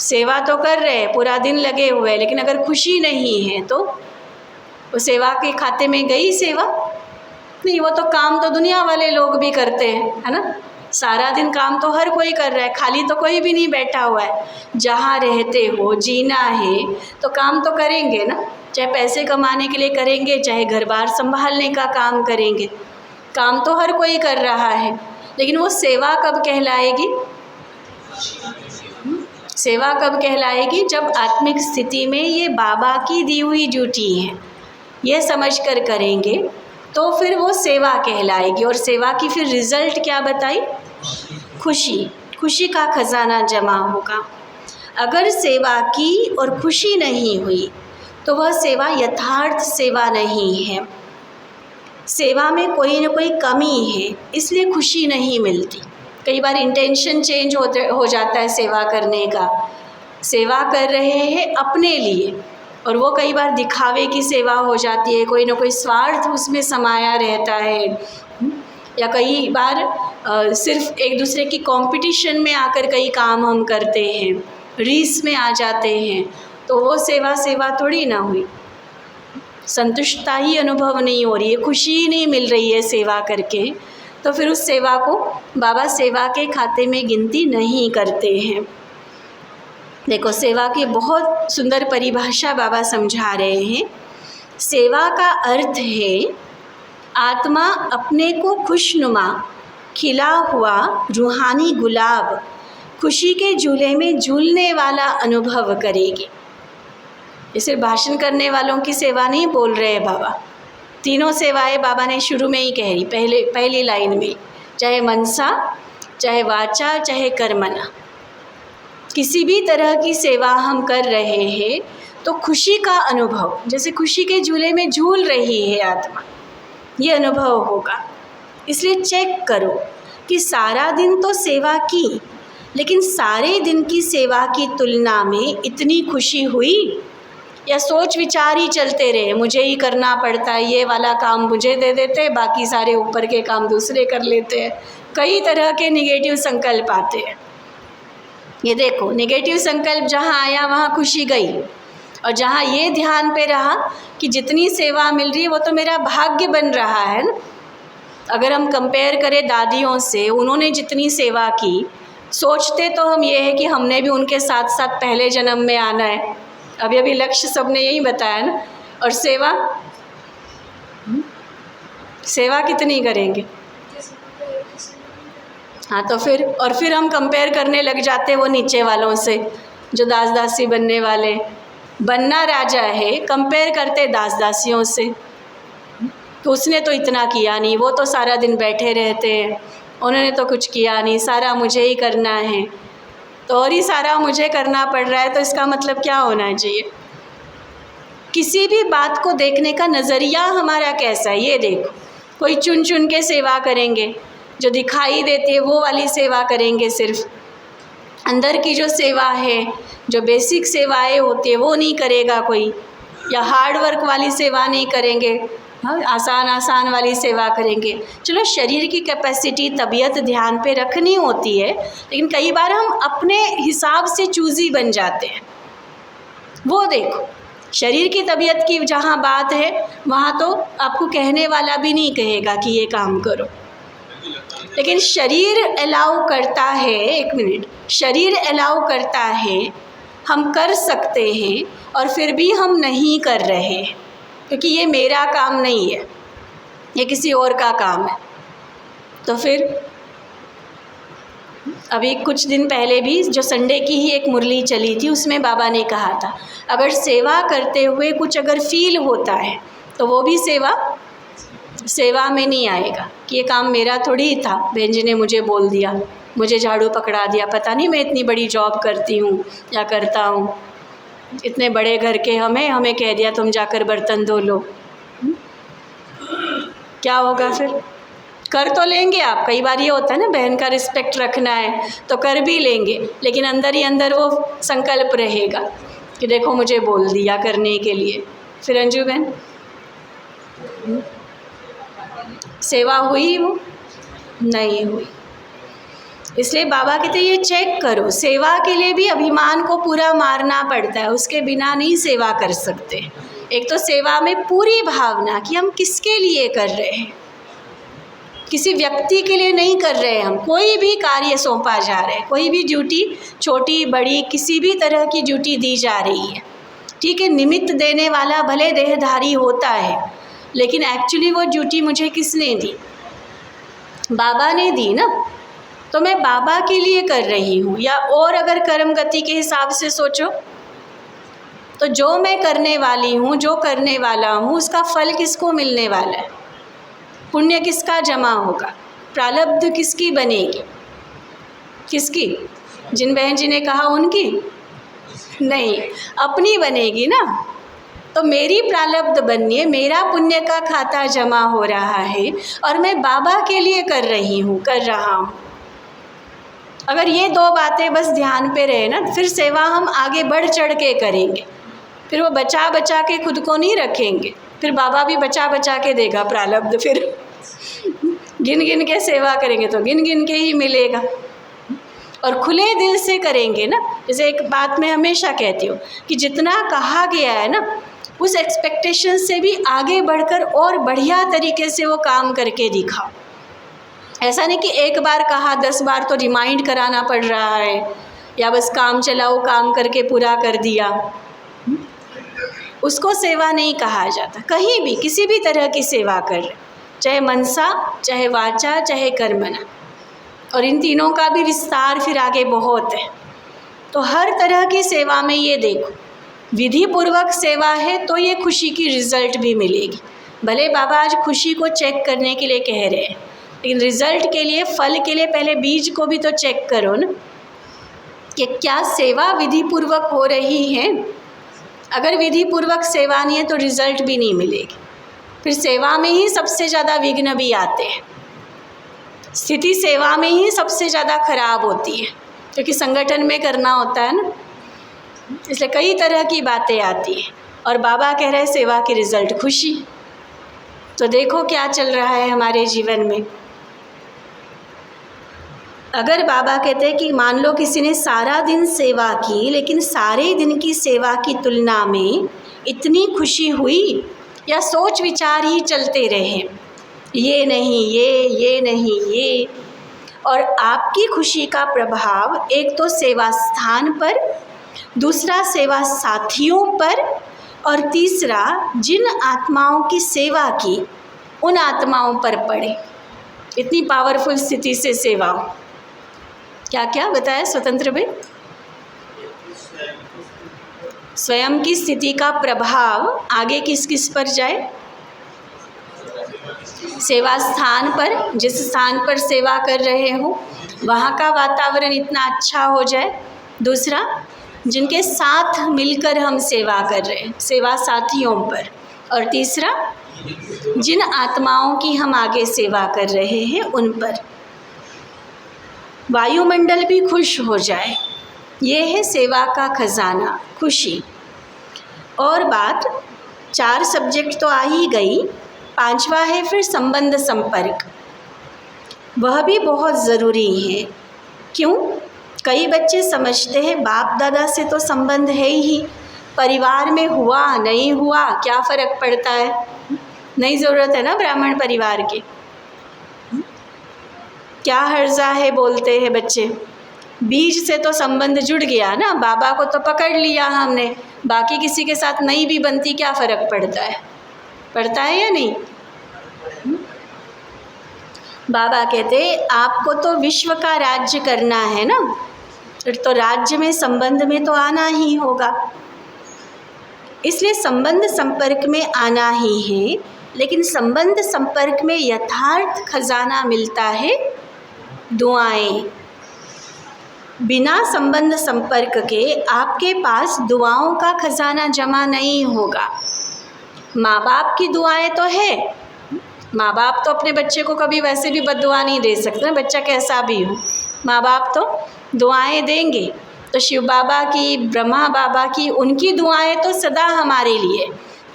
[SPEAKER 1] सेवा तो कर रहे हैं, पूरा दिन लगे हुए, लेकिन अगर खुशी नहीं है तो वो सेवा के खाते में गई सेवा नहीं। वो तो काम तो दुनिया वाले लोग भी करते हैं, है ना। सारा दिन काम तो हर कोई कर रहा है, खाली तो कोई भी नहीं बैठा हुआ है। जहाँ रहते हो, जीना है तो काम तो करेंगे ना, चाहे पैसे कमाने के लिए करेंगे, चाहे घर बार संभालने का काम करेंगे। काम तो हर कोई कर रहा है, लेकिन वो सेवा कब कहलाएगी? सेवा कब कहलाएगी? जब आत्मिक स्थिति में ये बाबा की दी हुई ड्यूटी है, ये समझ कर करेंगे तो फिर वो सेवा कहलाएगी। और सेवा की फिर रिज़ल्ट क्या बताई? खुशी। खुशी का खजाना जमा होगा। अगर सेवा की और खुशी नहीं हुई तो वह सेवा यथार्थ सेवा नहीं है। सेवा में कोई ना कोई कमी है, इसलिए खुशी नहीं मिलती। कई बार इंटेंशन चेंज हो जाता है सेवा करने का। सेवा कर रहे हैं अपने लिए और वो कई बार दिखावे की सेवा हो जाती है, कोई ना कोई स्वार्थ उसमें समाया रहता है। या कई बार सिर्फ एक दूसरे की कंपटीशन में आकर कई काम हम करते हैं, रीस में आ जाते हैं, तो वो सेवा थोड़ी ना हुई। संतुष्टता ही अनुभव नहीं हो रही है, खुशी ही नहीं मिल रही है सेवा करके, तो फिर उस सेवा को बाबा सेवा के खाते में गिनती नहीं करते हैं। देखो, सेवा की बहुत सुंदर परिभाषा बाबा समझा रहे हैं। सेवा का अर्थ है आत्मा अपने को खुशनुमा खिला हुआ रूहानी गुलाब खुशी के झूले में झूलने वाला अनुभव करेगी। ये सिर्फ भाषण करने वालों की सेवा नहीं बोल रहे हैं बाबा, तीनों सेवाएं बाबा ने शुरू में ही कह रही, पहली लाइन में, चाहे मनसा, चाहे वाचा, चाहे कर्मणा, किसी भी तरह की सेवा हम कर रहे हैं तो खुशी का अनुभव, जैसे खुशी के झूले में झूल रही है आत्मा, ये अनुभव होगा। इसलिए चेक करो कि सारा दिन तो सेवा की, लेकिन सारे दिन की सेवा की तुलना में इतनी खुशी हुई, या सोच विचार ही चलते रहे, मुझे ही करना पड़ता है, ये वाला काम मुझे दे देते हैं, बाकी सारे ऊपर के काम दूसरे कर लेते हैं। कई तरह के नेगेटिव संकल्प आते हैं। ये देखो, नेगेटिव संकल्प जहाँ आया वहाँ खुशी गई, और जहाँ ये ध्यान पे रहा कि जितनी सेवा मिल रही है वो तो मेरा भाग्य बन रहा है ना। अगर हम कंपेयर करें दादियों से, उन्होंने जितनी सेवा की, सोचते तो हम ये है कि हमने भी उनके साथ साथ पहले जन्म में आना है। अभी लक्ष्य सबने यही बताया ना। और सेवा कितनी करेंगे? हाँ, तो फिर हम कंपेयर करने लग जाते वो नीचे वालों से, जो दास दासी बनने वाले। बनना राजा है, कंपेयर करते दास दासियों से, तो उसने तो इतना किया नहीं, वो तो सारा दिन बैठे रहते हैं, उन्होंने तो कुछ किया नहीं, सारा मुझे ही करना है, तो और ही सारा मुझे करना पड़ रहा है, तो इसका मतलब क्या होना चाहिए? किसी भी बात को देखने का नज़रिया हमारा कैसा है, ये देखो। कोई चुन चुन के सेवा करेंगे, जो दिखाई देती है वो वाली सेवा करेंगे, सिर्फ अंदर की जो सेवा है, जो बेसिक सेवाएं होती है वो नहीं करेगा कोई, या हार्ड वर्क वाली सेवा नहीं करेंगे, हाँ, आसान वाली सेवा करेंगे। चलो, शरीर की कैपेसिटी, तबीयत ध्यान पे रखनी होती है, लेकिन कई बार हम अपने हिसाब से चूज़ी बन जाते हैं। वो देखो, शरीर की तबीयत की जहाँ बात है वहाँ तो आपको कहने वाला भी नहीं कहेगा कि ये काम करो, लेकिन शरीर अलाउ करता है, एक मिनट, शरीर अलाउ करता है, हम कर सकते हैं, और फिर भी हम नहीं कर रहे, क्योंकि ये मेरा काम नहीं है, ये किसी और का काम है। तो फिर अभी कुछ दिन पहले भी जो संडे की ही एक मुरली चली थी, उसमें बाबा ने कहा था, अगर सेवा करते हुए कुछ अगर फील होता है तो वो भी सेवा में नहीं आएगा, कि ये काम मेरा थोड़ी ही था, बहन जी ने मुझे बोल दिया, मुझे झाड़ू पकड़ा दिया, पता नहीं मैं इतनी बड़ी जॉब करती हूँ या करता हूँ, इतने बड़े घर के हमें कह दिया तुम जाकर बर्तन धो लो। क्या होगा फिर? कर तो लेंगे आप, कई बार ये होता है ना, बहन का रिस्पेक्ट रखना है तो कर भी लेंगे, लेकिन अंदर ही अंदर वो संकल्प रहेगा कि देखो मुझे बोल दिया करने के लिए। फिर अंजू बहन, सेवा हुई? वो नहीं हुई। इसलिए बाबा कहते हैं ये चेक करो, सेवा के लिए भी अभिमान को पूरा मारना पड़ता है, उसके बिना नहीं सेवा कर सकते। एक तो सेवा में पूरी भावना कि हम किसके लिए कर रहे हैं, किसी व्यक्ति के लिए नहीं कर रहे हैं, हम कोई भी कार्य सौंपा जा रहा है, कोई भी ड्यूटी, छोटी बड़ी किसी भी तरह की ड्यूटी दी जा रही है, ठीक है, निमित्त देने वाला भले देहधारी होता है, लेकिन एक्चुअली वो ड्यूटी मुझे किसने दी? बाबा ने दी ना, तो मैं बाबा के लिए कर रही हूँ। या और अगर कर्म गति के हिसाब से सोचो तो जो मैं करने वाली हूँ, जो करने वाला हूँ, उसका फल किसको मिलने वाला है? पुण्य किसका जमा होगा? प्रारब्ध किसकी बनेगी? किसकी? जिन बहन जी ने कहा उनकी नहीं, अपनी बनेगी ना। तो मेरी प्रारब्ध बननी है, मेरा पुण्य का खाता जमा हो रहा है, और मैं बाबा के लिए कर रहा हूँ। अगर ये दो बातें बस ध्यान पे रहे ना, फिर सेवा हम आगे बढ़ चढ़ के करेंगे। फिर वो बचा बचा के खुद को नहीं रखेंगे, फिर बाबा भी बचा बचा के देगा प्रारब्ध। फिर गिन गिन के सेवा करेंगे तो गिन गिन के ही मिलेगा। और खुले दिल से करेंगे ना, जैसे एक बात मैं हमेशा कहती हूँ कि जितना कहा गया है ना, उस एक्सपेक्टेशन से भी आगे बढ़कर और बढ़िया तरीके से वो काम करके दिखाओ। ऐसा नहीं कि एक बार कहा 10 बार तो रिमाइंड कराना पड़ रहा है, या बस काम चलाओ काम करके पूरा कर दिया। उसको सेवा नहीं कहा जाता। कहीं भी किसी भी तरह की सेवा कर रहे, चाहे मनसा, चाहे वाचा, चाहे कर्मणा, और इन तीनों का भी विस्तार फिर आगे बहुत है। तो हर तरह की सेवा में ये देखो, विधि पूर्वक सेवा है तो ये खुशी की रिज़ल्ट भी मिलेगी। भले बाबा आज खुशी को चेक करने के लिए कह रहे हैं, लेकिन रिज़ल्ट के लिए, फल के लिए पहले बीज को भी तो चेक करो ना, कि क्या सेवा विधि पूर्वक हो रही है। अगर विधि पूर्वक सेवा नहीं है तो रिज़ल्ट भी नहीं मिलेगी। फिर सेवा में ही सबसे ज़्यादा विघ्न भी आते हैं। स्थिति सेवा में ही सबसे ज़्यादा खराब होती है, क्योंकि संगठन में करना होता है ना, इसलिए कई तरह की बातें आती हैं। और बाबा कह रहे हैं सेवा की रिज़ल्ट खुशी। तो देखो क्या चल रहा है हमारे जीवन में। अगर बाबा कहते हैं कि मान लो किसी ने सारा दिन सेवा की, लेकिन सारे दिन की सेवा की तुलना में इतनी खुशी हुई, या सोच विचार ही चलते रहे, ये नहीं ये नहीं ये, और आपकी खुशी का प्रभाव एक तो सेवा स्थान पर, दूसरा सेवा साथियों पर, और तीसरा जिन आत्माओं की सेवा की उन आत्माओं पर पड़े। इतनी पावरफुल स्थिति से सेवा हो। क्या क्या बताया स्वतंत्र भाई? स्वयं की स्थिति का प्रभाव आगे किस किस पर जाए? सेवा स्थान पर, जिस स्थान पर सेवा कर रहे हो वहाँ का वातावरण इतना अच्छा हो जाए। दूसरा, जिनके साथ मिलकर हम सेवा कर रहे हैं, सेवा साथियों पर। और तीसरा, जिन आत्माओं की हम आगे सेवा कर रहे हैं उन पर। वायुमंडल भी खुश हो जाए, ये है सेवा का खजाना, खुशी। और बात, 4 सब्जेक्ट तो आ ही गई, 5वां है फिर संबंध संपर्क। वह भी बहुत ज़रूरी है। क्यों? कई बच्चे समझते हैं बाप दादा से तो संबंध है ही, परिवार में हुआ नहीं हुआ क्या फ़र्क पड़ता है, नहीं ज़रूरत है ना ब्राह्मण परिवार की, क्या हर्जा है बोलते हैं बच्चे। बीज से तो संबंध जुड़ गया ना, बाबा को तो पकड़ लिया हमने, बाकी किसी के साथ नहीं भी बनती क्या फ़र्क पड़ता है? पड़ता है या नहीं? बाबा कहते आपको तो विश्व का राज्य करना है ना, तो राज्य में संबंध में तो आना ही होगा। इसलिए संबंध संपर्क में आना ही है। लेकिन संबंध संपर्क में यथार्थ खजाना मिलता है दुआएं। बिना संबंध संपर्क के आपके पास दुआओं का खजाना जमा नहीं होगा। माँ बाप की दुआएं तो है, माँ बाप तो अपने बच्चे को कभी वैसे भी बद्दुआ नहीं दे सकते, बच्चा कैसा भी हो, माँ बाप तो दुआएं देंगे। तो शिव बाबा की, ब्रह्मा बाबा की, उनकी दुआएं तो सदा हमारे लिए।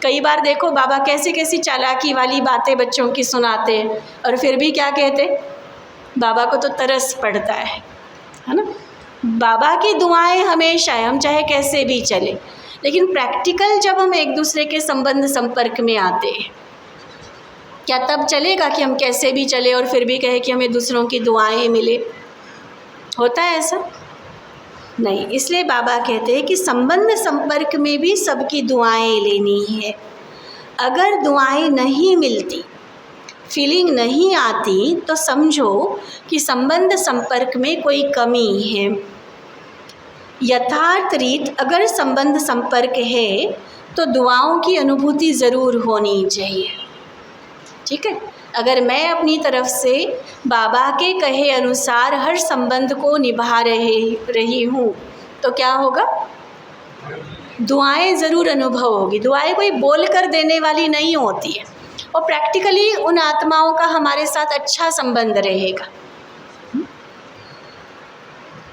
[SPEAKER 1] कई बार देखो बाबा कैसी कैसी चालाकी वाली बातें बच्चों की सुनाते हैं, और फिर भी क्या कहते, बाबा को तो तरस पड़ता है ना। बाबा की दुआएं हमेशा है, हम चाहे कैसे भी चले। लेकिन प्रैक्टिकल जब हम एक दूसरे के संबंध संपर्क में आते हैं, क्या तब चलेगा कि हम कैसे भी चले और फिर भी कहे कि हमें दूसरों की दुआएं मिले? होता है ऐसा? नहीं। इसलिए बाबा कहते हैं कि संबंध संपर्क में भी सबकी दुआएं लेनी है। अगर दुआएं नहीं मिलती, फीलिंग नहीं आती, तो समझो कि संबंध संपर्क में कोई कमी है। यथार्थ रीत अगर संबंध संपर्क है तो दुआओं की अनुभूति ज़रूर होनी चाहिए। ठीक है? अगर मैं अपनी तरफ से बाबा के कहे अनुसार हर संबंध को निभा रही हूँ तो क्या होगा? दुआएं ज़रूर अनुभव होगी। दुआएं कोई बोल कर देने वाली नहीं होती है, और प्रैक्टिकली उन आत्माओं का हमारे साथ अच्छा संबंध रहेगा।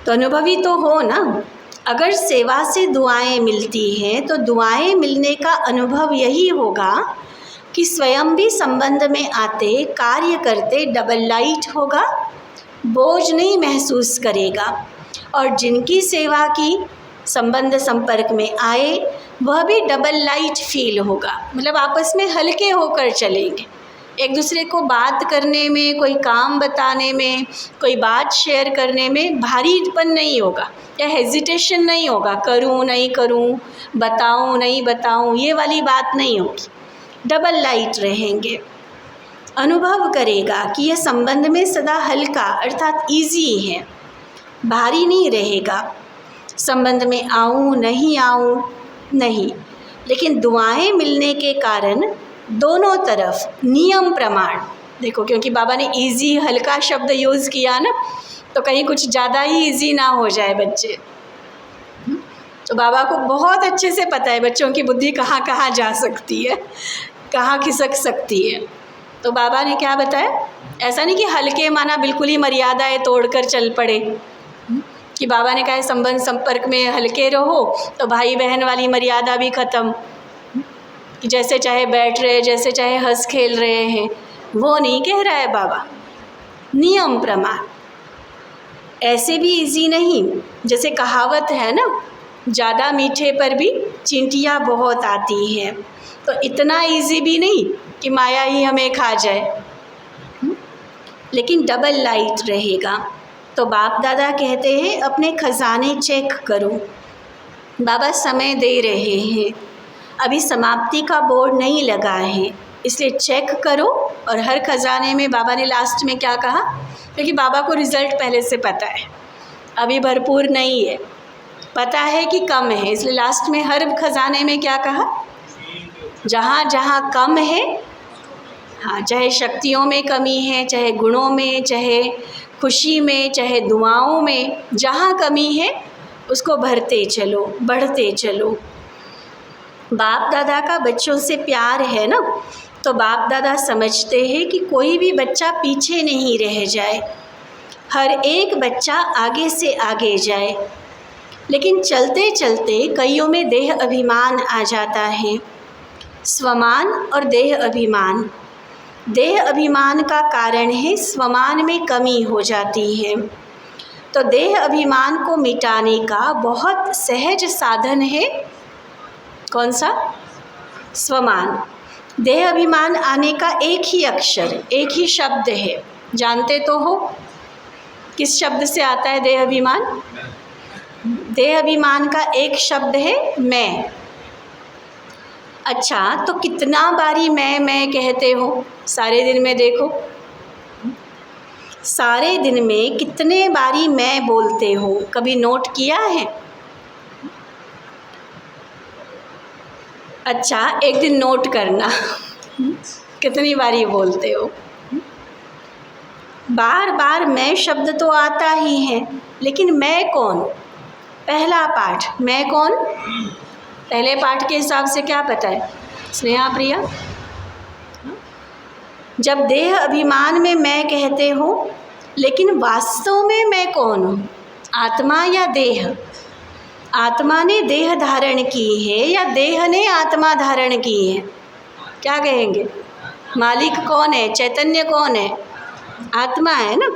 [SPEAKER 1] तो अनुभवी तो हो ना। अगर सेवा से दुआएं मिलती हैं तो दुआएं मिलने का अनुभव यही होगा कि स्वयं भी संबंध में आते कार्य करते डबल लाइट होगा, बोझ नहीं महसूस करेगा, और जिनकी सेवा की संबंध संपर्क में आए वह भी डबल लाइट फील होगा। मतलब आपस में हल्के होकर चलेंगे, एक दूसरे को बात करने में, कोई काम बताने में, कोई बात शेयर करने में भारीपन नहीं होगा या हेजिटेशन नहीं होगा, करूं नहीं करूं, बताऊं नहीं बताऊं, ये वाली बात नहीं होगी। डबल लाइट रहेंगे। अनुभव करेगा कि यह संबंध में सदा हल्का अर्थात इजी है, भारी नहीं रहेगा। संबंध में आऊं नहीं आऊं नहीं, लेकिन दुआएं मिलने के कारण दोनों तरफ नियम प्रमाण, देखो क्योंकि बाबा ने इजी हल्का शब्द यूज़ किया ना, तो कहीं कुछ ज़्यादा ही इजी ना हो जाए बच्चे। तो बाबा को बहुत अच्छे से पता है बच्चों की बुद्धि कहाँ कहाँ जा सकती है, कहाँ खिसक सकती है। तो बाबा ने क्या बताया, ऐसा नहीं कि हल्के माना बिल्कुल ही मर्यादाएं तोड़कर चल पड़े, कि बाबा ने कहा है संबंध संपर्क में हल्के रहो, तो भाई बहन वाली मर्यादा भी ख़त्म, कि जैसे चाहे बैठ रहे, जैसे चाहे हंस खेल रहे हैं, वो नहीं कह रहा है बाबा। नियम प्रमाण ऐसे भी इजी नहीं, जैसे कहावत है ना, ज़्यादा मीठे पर भी चींटियाँ बहुत आती हैं, तो इतना इजी भी नहीं कि माया ही हमें खा जाए, लेकिन डबल लाइट रहेगा। तो बाप दादा कहते हैं अपने खजाने चेक करो। बाबा समय दे रहे हैं, अभी समाप्ति का बोर्ड नहीं लगा है, इसलिए चेक करो। और हर खजाने में बाबा ने लास्ट में क्या कहा, क्योंकि बाबा को रिज़ल्ट पहले से पता है, अभी भरपूर नहीं है, पता है कि कम है, इसलिए लास्ट में हर खजाने में क्या कहा, जहाँ जहाँ कम है, हाँ, चाहे शक्तियों में कमी है, चाहे गुणों में, चाहे खुशी में, चाहे दुआओं में, जहाँ कमी है उसको भरते चलो, बढ़ते चलो। बाप दादा का बच्चों से प्यार है ना, तो बाप दादा समझते हैं कि कोई भी बच्चा पीछे नहीं रह जाए, हर एक बच्चा आगे से आगे जाए। लेकिन चलते चलते कईयों में देह अभिमान आ जाता है, स्वमान और देह अभिमान। देह अभिमान का कारण है स्वमान में कमी हो जाती है, तो देह अभिमान को मिटाने का बहुत सहज साधन है, कौन सा, स्वमान। देह अभिमान आने का एक ही अक्षर, एक ही शब्द है, जानते तो हो किस शब्द से आता है देह अभिमान? देह अभिमान का एक शब्द है मैं। अच्छा, तो कितना बारी मैं कहते हो सारे दिन में? देखो सारे दिन में कितने बारी मैं बोलते हो, कभी नोट किया है? अच्छा, एक दिन नोट करना कितनी बारी बोलते हो। बार बार मैं शब्द तो आता ही है, लेकिन मैं कौन? पहला पाठ मैं कौन, पहले पाठ के हिसाब से क्या पता है स्नेहा प्रिया? जब देह अभिमान में मैं कहते हो, लेकिन वास्तव में मैं कौन हूँ, आत्मा या देह? आत्मा ने देह धारण की है या देह ने आत्मा धारण की है? क्या कहेंगे? मालिक कौन है, चैतन्य कौन है? आत्मा है ना।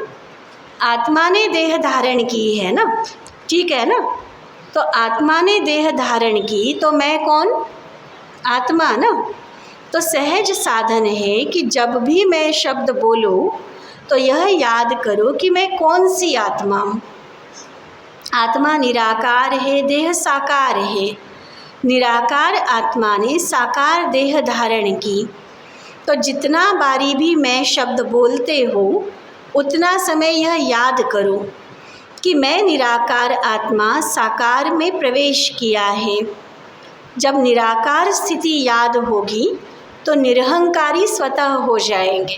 [SPEAKER 1] आत्मा ने देह धारण की है ना, ठीक है ना। तो आत्मा ने देह धारण की, तो मैं कौन? आत्मा ना। तो सहज साधन है कि जब भी मैं शब्द बोलूं तो यह याद करो कि मैं कौन सी आत्मा हूँ। आत्मा निराकार है, देह साकार है। निराकार आत्मा ने साकार देह धारण की, तो जितना बारी भी मैं शब्द बोलते हो उतना समय यह याद करो कि मैं निराकार आत्मा साकार में प्रवेश किया है। जब निराकार स्थिति याद होगी तो निरहंकारी स्वतः हो जाएंगे।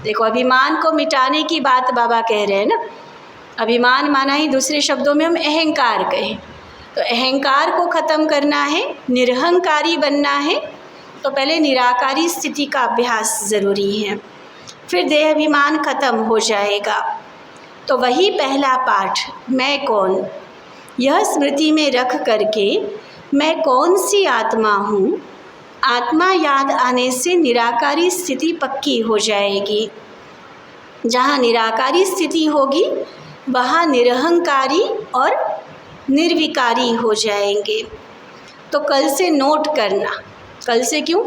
[SPEAKER 1] देखो, अभिमान को मिटाने की बात बाबा कह रहे हैं ना। अभिमान माना ही दूसरे शब्दों में हम अहंकार कहें, तो अहंकार को ख़त्म करना है, निरहंकारी बनना है, तो पहले निराकारी स्थिति का अभ्यास ज़रूरी है, फिर देह अभिमान ख़त्म हो जाएगा। तो वही पहला पाठ मैं कौन, यह स्मृति में रख करके मैं कौन सी आत्मा हूँ, आत्मा याद आने से निराकारी स्थिति पक्की हो जाएगी। जहाँ निराकारी स्थिति होगी वहाँ निरहंकारी और निर्विकारी हो जाएंगे। तो कल से नोट करना, कल से क्यों,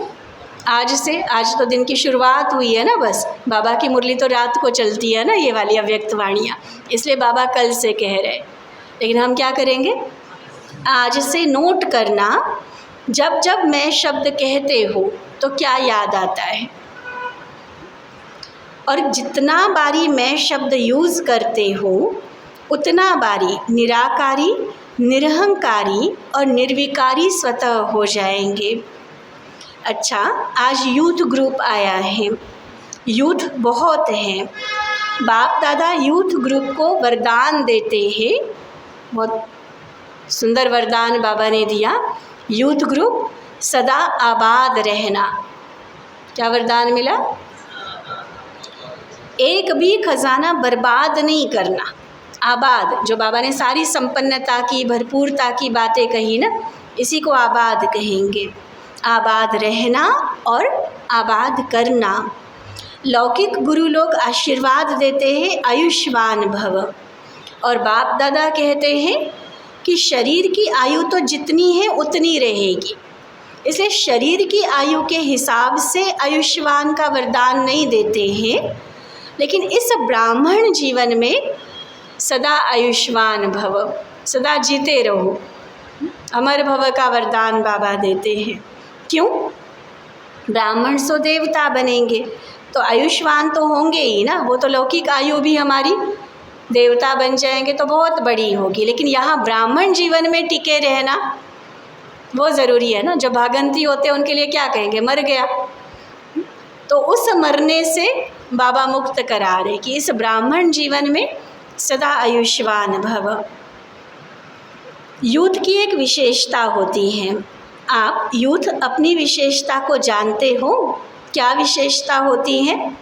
[SPEAKER 1] आज से, आज तो दिन की शुरुआत हुई है ना, बस बाबा की मुरली तो रात को चलती है ना, ये वाली अव्यक्त वाणियाँ, इसलिए बाबा कल से कह रहे। लेकिन हम क्या करेंगे, आज से नोट करना, जब जब मैं शब्द कहते हो तो क्या याद आता है, और जितना बारी मैं शब्द यूज़ करते हो उतना बारी निराकारी, निरहंकारी और निर्विकारी स्वतः हो जाएंगे। अच्छा, आज यूथ ग्रुप आया है, यूथ बहुत हैं, बाप दादा यूथ ग्रुप को वरदान देते हैं, बहुत सुंदर वरदान बाबा ने दिया, यूथ ग्रुप सदा आबाद रहना। क्या वरदान मिला, एक भी खजाना बर्बाद नहीं करना, आबाद, जो बाबा ने सारी संपन्नता की, भरपूरता की बातें कही ना, इसी को आबाद कहेंगे। आबाद रहना और आबाद करना। लौकिक गुरु लोग आशीर्वाद देते हैं आयुष्मान भव, और बाप दादा कहते हैं कि शरीर की आयु तो जितनी है उतनी रहेगी, इसलिए शरीर की आयु के हिसाब से आयुष्मान का वरदान नहीं देते हैं, लेकिन इस ब्राह्मण जीवन में सदा आयुष्मान भव, सदा जीते रहो, अमर भव का वरदान बाबा देते हैं। क्यों, ब्राह्मण सो देवता बनेंगे तो आयुष्मान तो होंगे ही ना, वो तो लौकिक आयु भी हमारी देवता बन जाएंगे तो बहुत बड़ी होगी, लेकिन यहाँ ब्राह्मण जीवन में टिके रहना वो ज़रूरी है ना। जो भागंती होते हैं उनके लिए क्या कहेंगे, मर गया, तो उस मरने से बाबा मुक्त करा रहे कि इस ब्राह्मण जीवन में सदा आयुष्मान भव। यूथ की एक विशेषता होती है, आप यूथ अपनी विशेषता को जानते हो, क्या विशेषता होती है?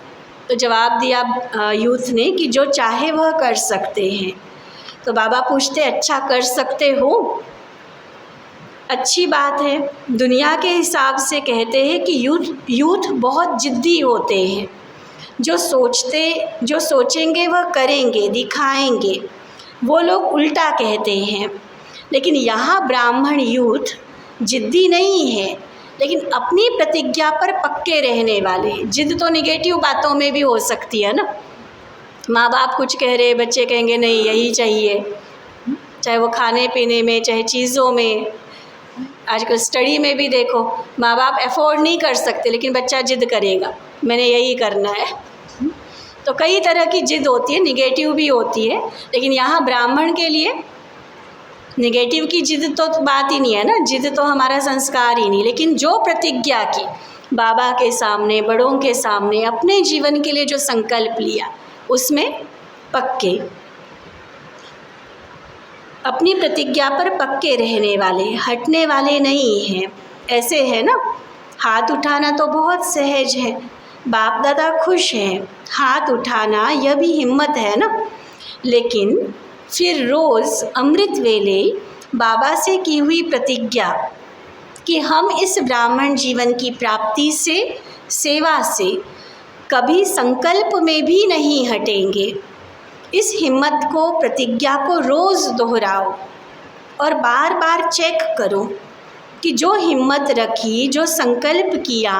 [SPEAKER 1] तो जवाब दिया यूथ ने कि जो चाहे वह कर सकते हैं। तो बाबा पूछते अच्छा कर सकते हो, अच्छी बात है। दुनिया के हिसाब से कहते हैं कि यूथ बहुत जिद्दी होते हैं, जो सोचेंगे वह करेंगे, दिखाएंगे, वो लोग उल्टा कहते हैं। लेकिन यहाँ ब्राह्मण यूथ जिद्दी नहीं है, लेकिन अपनी प्रतिज्ञा पर पक्के रहने वाले। जिद तो निगेटिव बातों में भी हो सकती है ना, माँ बाप कुछ कह रहे, बच्चे कहेंगे नहीं यही चाहिए, चाहे वो खाने पीने में, चाहे चीज़ों में। आजकल स्टडी में भी देखो, माँ बाप अफोर्ड नहीं कर सकते लेकिन बच्चा जिद करेगा, मैंने यही करना है। तो कई तरह की जिद होती है, निगेटिव भी होती है, लेकिन यहाँ ब्राह्मण के लिए निगेटिव की जिद तो बात ही नहीं है ना, जिद तो हमारा संस्कार ही नहीं। लेकिन जो प्रतिज्ञा की, बाबा के सामने, बड़ों के सामने, अपने जीवन के लिए जो संकल्प लिया, उसमें पक्के, अपनी प्रतिज्ञा पर पक्के रहने वाले, हटने वाले नहीं हैं। ऐसे है ना, हाथ उठाना तो बहुत सहज है, बाप दादा खुश हैं, हाथ उठाना यह भी हिम्मत है ना। लेकिन फिर रोज़ अमृत वेले बाबा से की हुई प्रतिज्ञा कि हम इस ब्राह्मण जीवन की प्राप्ति से, सेवा से कभी संकल्प में भी नहीं हटेंगे। इस हिम्मत को, प्रतिज्ञा को रोज़ दोहराओ और बार बार चेक करो कि जो हिम्मत रखी, जो संकल्प किया,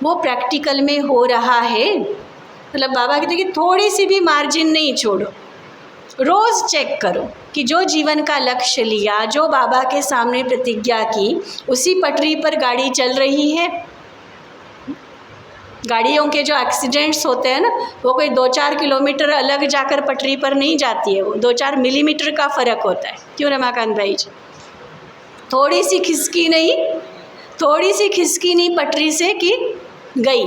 [SPEAKER 1] वो प्रैक्टिकल में हो रहा है। मतलब बाबा कहते हैं कि थोड़ी सी भी मार्जिन नहीं छोड़ो, रोज़ चेक करो कि जो जीवन का लक्ष्य लिया, जो बाबा के सामने प्रतिज्ञा की, उसी पटरी पर गाड़ी चल रही है। गाड़ियों के जो एक्सीडेंट्स होते हैं ना, वो कोई 2-4 किलोमीटर अलग जाकर पटरी पर नहीं जाती है, वो 2-4 मिलीमीटर का फ़र्क होता है। क्यों रमाकांत भाई जी? थोड़ी सी खिसकी नहीं पटरी से कि गई।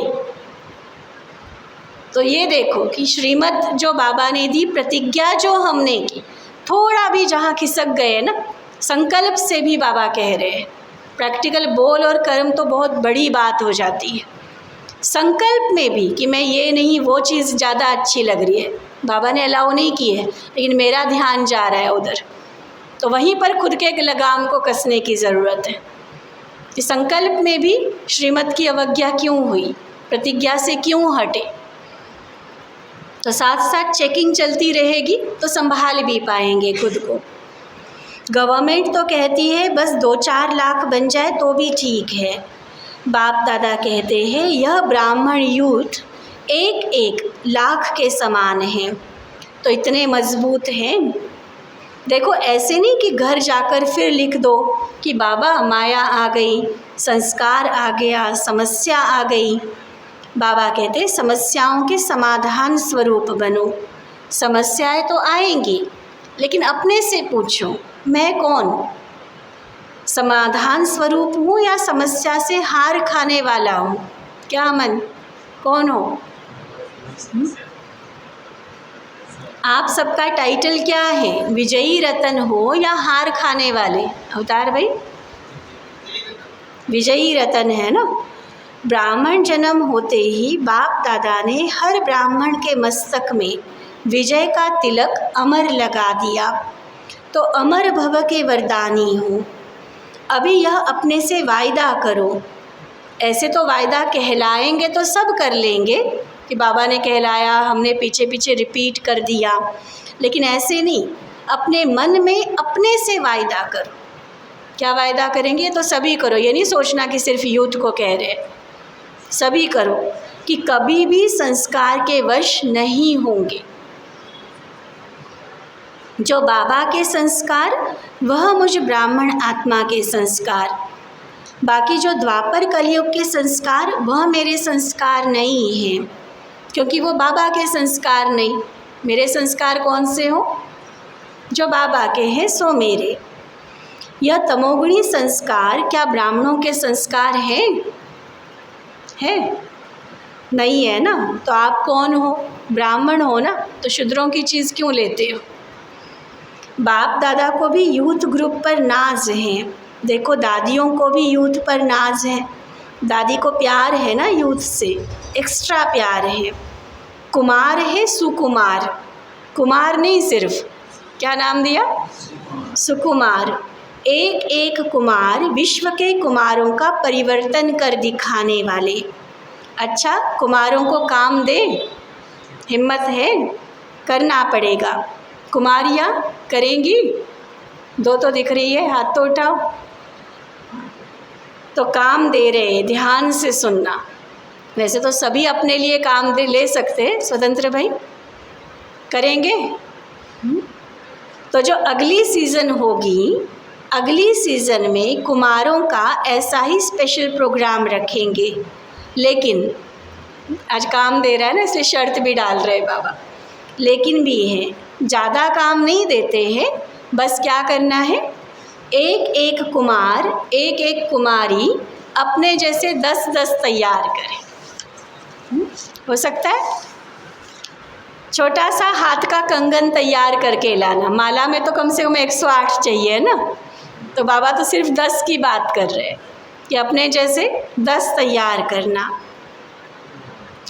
[SPEAKER 1] तो ये देखो कि श्रीमत जो बाबा ने दी, प्रतिज्ञा जो हमने की, थोड़ा भी जहाँ खिसक गए ना, संकल्प से भी बाबा कह रहे हैं, प्रैक्टिकल बोल और कर्म तो बहुत बड़ी बात हो जाती है। संकल्प में भी कि मैं ये नहीं, वो चीज़ ज़्यादा अच्छी लग रही है, बाबा ने अलाउ नहीं की है, लेकिन मेरा ध्यान जा रहा है उधर, तो वहीं पर खुद के लगाम को कसने की ज़रूरत है। कि संकल्प में भी श्रीमत की अवज्ञा क्यों हुई, प्रतिज्ञा से क्यों हटे। तो साथ साथ चेकिंग चलती रहेगी तो संभाल भी पाएंगे खुद को। गवर्नमेंट तो कहती है बस 2-4 लाख बन जाए तो भी ठीक है। बाप दादा कहते हैं यह ब्राह्मण यूथ 1-1 लाख के समान हैं। तो इतने मजबूत हैं। देखो ऐसे नहीं कि घर जाकर फिर लिख दो कि बाबा माया आ गई, संस्कार आ गया, समस्या आ गई। बाबा कहते समस्याओं के समाधान स्वरूप बनो। समस्याएं तो आएंगी लेकिन अपने से पूछो मैं कौन, समाधान स्वरूप हूँ या समस्या से हार खाने वाला हूँ? क्या मन कौन हो? आप सबका टाइटल क्या है? विजयी रतन हो या हार खाने वाले? अवतार भाई विजयी रतन है ना। ब्राह्मण जन्म होते ही बाप दादा ने हर ब्राह्मण के मस्तक में विजय का तिलक अमर लगा दिया। तो अमर भव के वरदानी हूँ। अभी यह अपने से वायदा करो। ऐसे तो वायदा कहलाएंगे तो सब कर लेंगे कि बाबा ने कहलाया, हमने पीछे पीछे रिपीट कर दिया, लेकिन ऐसे नहीं, अपने मन में अपने से वायदा करो। क्या वायदा करेंगे? तो सभी करो। ये नहीं सोचना कि सिर्फ यूथ को कह रहे, सभी करो कि कभी भी संस्कार के वश नहीं होंगे। जो बाबा के संस्कार वह मुझ ब्राह्मण आत्मा के संस्कार, बाकी जो द्वापर कलयुग के संस्कार वह मेरे संस्कार नहीं हैं, क्योंकि वो बाबा के संस्कार नहीं। मेरे संस्कार कौन से हो? जो बाबा के हैं सो मेरे। यह तमोगुणी संस्कार क्या ब्राह्मणों के संस्कार हैं? है नहीं है ना। तो आप कौन हो? ब्राह्मण हो ना, तो शूद्रों की चीज़ क्यों लेते हो? बाप दादा को भी यूथ ग्रुप पर नाज है। देखो दादियों को भी यूथ पर नाज है। दादी को प्यार है ना यूथ से, एक्स्ट्रा प्यार है। कुमार है सुकुमार, कुमार नहीं सिर्फ, क्या नाम दिया? सुकुमार। एक एक कुमार विश्व के कुमारों का परिवर्तन कर दिखाने वाले। अच्छा कुमारों को काम दे, हिम्मत है? करना पड़ेगा। कुमारियाँ करेंगी? 2 तो दिख रही है, हाथ तो उठाओ। तो काम दे रहे, ध्यान से सुनना। वैसे तो सभी अपने लिए काम दे ले सकते हैं, स्वतंत्र भाई करेंगे। तो जो अगली सीज़न होगी, अगली सीज़न में कुमारों का ऐसा ही स्पेशल प्रोग्राम रखेंगे। लेकिन आज काम दे रहा है ना, इसलिए शर्त भी डाल रहे बाबा, लेकिन भी है ज़्यादा काम नहीं देते हैं। बस क्या करना है, एक एक कुमार एक एक कुमारी अपने जैसे 10-10 तैयार करें। हो सकता है छोटा सा हाथ का कंगन तैयार करके लाना। माला में तो कम से कम 108 चाहिए ना, तो बाबा तो सिर्फ 10 की बात कर रहे हैं कि अपने जैसे 10 तैयार करना।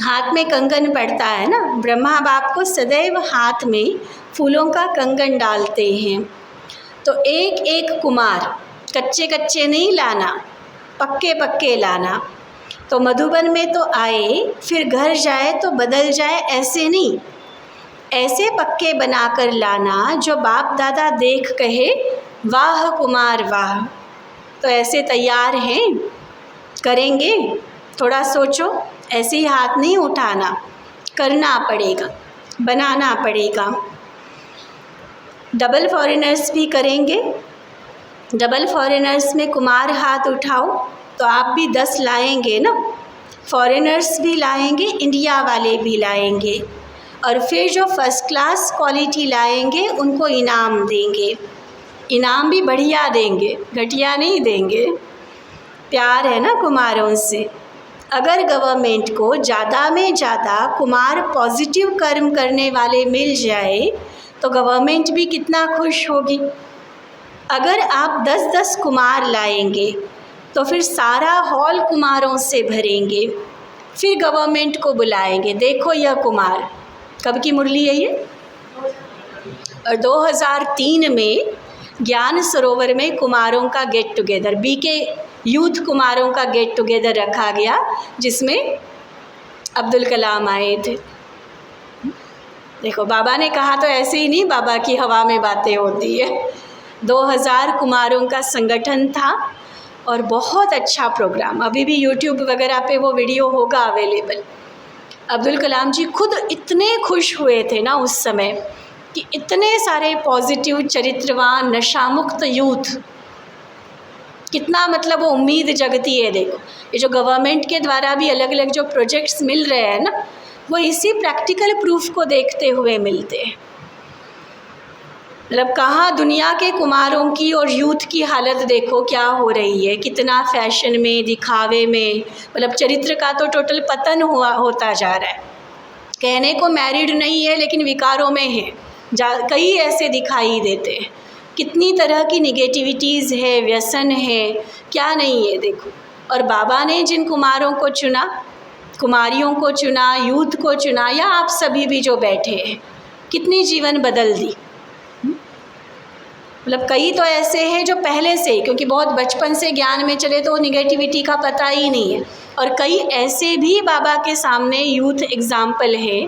[SPEAKER 1] हाथ में कंगन पड़ता है ना, ब्रह्मा बाप को सदैव हाथ में फूलों का कंगन डालते हैं। तो एक एक कुमार, कच्चे कच्चे नहीं लाना, पक्के पक्के लाना। तो मधुबन में तो आए फिर घर जाए तो बदल जाए, ऐसे नहीं, ऐसे पक्के बनाकर लाना जो बाप दादा देख कहे वाह कुमार वाह। तो ऐसे तैयार हैं? करेंगे? थोड़ा सोचो, ऐसे ही हाथ नहीं उठाना, करना पड़ेगा, बनाना पड़ेगा। डबल फॉरेनर्स भी करेंगे। डबल फॉरेनर्स में कुमार हाथ उठाओ तो आप भी 10 लाएंगे ना, फॉरेनर्स भी लाएंगे, इंडिया वाले भी लाएंगे। और फिर जो फर्स्ट क्लास क्वालिटी लाएंगे उनको इनाम देंगे। इनाम भी बढ़िया देंगे, घटिया नहीं देंगे। प्यार है ना कुमारों से। अगर गवर्नमेंट को ज़्यादा में ज़्यादा कुमार पॉजिटिव कर्म करने वाले मिल जाए तो गवर्नमेंट भी कितना खुश होगी। अगर आप 10-10 कुमार लाएंगे तो फिर सारा हॉल कुमारों से भरेंगे। फिर गवर्नमेंट को बुलाएंगे, देखो यह कुमार। कब की मुरली है ये? और 2003 में ज्ञान सरोवर में कुमारों का गेट टुगेदर, बीके यूथ कुमारों का गेट टुगेदर रखा गया जिसमें अब्दुल कलाम आए थे। देखो बाबा ने कहा तो ऐसे ही नहीं, बाबा की हवा में बातें होती है। 2000 कुमारों का संगठन था और बहुत अच्छा प्रोग्राम, अभी भी यूट्यूब वगैरह पे वो वीडियो होगा अवेलेबल। अब्दुल कलाम जी खुद इतने खुश हुए थे ना उस समय कि इतने सारे पॉजिटिव चरित्रवान नशामुक्त यूथ, कितना मतलब वो उम्मीद जगती है। देखो ये जो गवर्नमेंट के द्वारा भी अलग अलग जो प्रोजेक्ट्स मिल रहे हैं ना, वो इसी प्रैक्टिकल प्रूफ को देखते हुए मिलते हैं। मतलब कहाँ दुनिया के कुमारों की और यूथ की हालत देखो क्या हो रही है, कितना फैशन में, दिखावे में, मतलब चरित्र का तो टोटल पतन होता जा रहा है। कहने को मैरिड नहीं है लेकिन विकारों में है, कई ऐसे दिखाई देते हैं। कितनी तरह की निगेटिविटीज़ है, व्यसन है, क्या नहीं है देखो। और बाबा ने जिन कुमारों को चुना, कुमारियों को चुना, यूथ को चुना, या आप सभी भी जो बैठे हैं, कितनी जीवन बदल दी। मतलब कई तो ऐसे हैं जो पहले से, क्योंकि बहुत बचपन से ज्ञान में चले तो निगेटिविटी का पता ही नहीं है, और कई ऐसे भी बाबा के सामने यूथ एग्जाम्पल है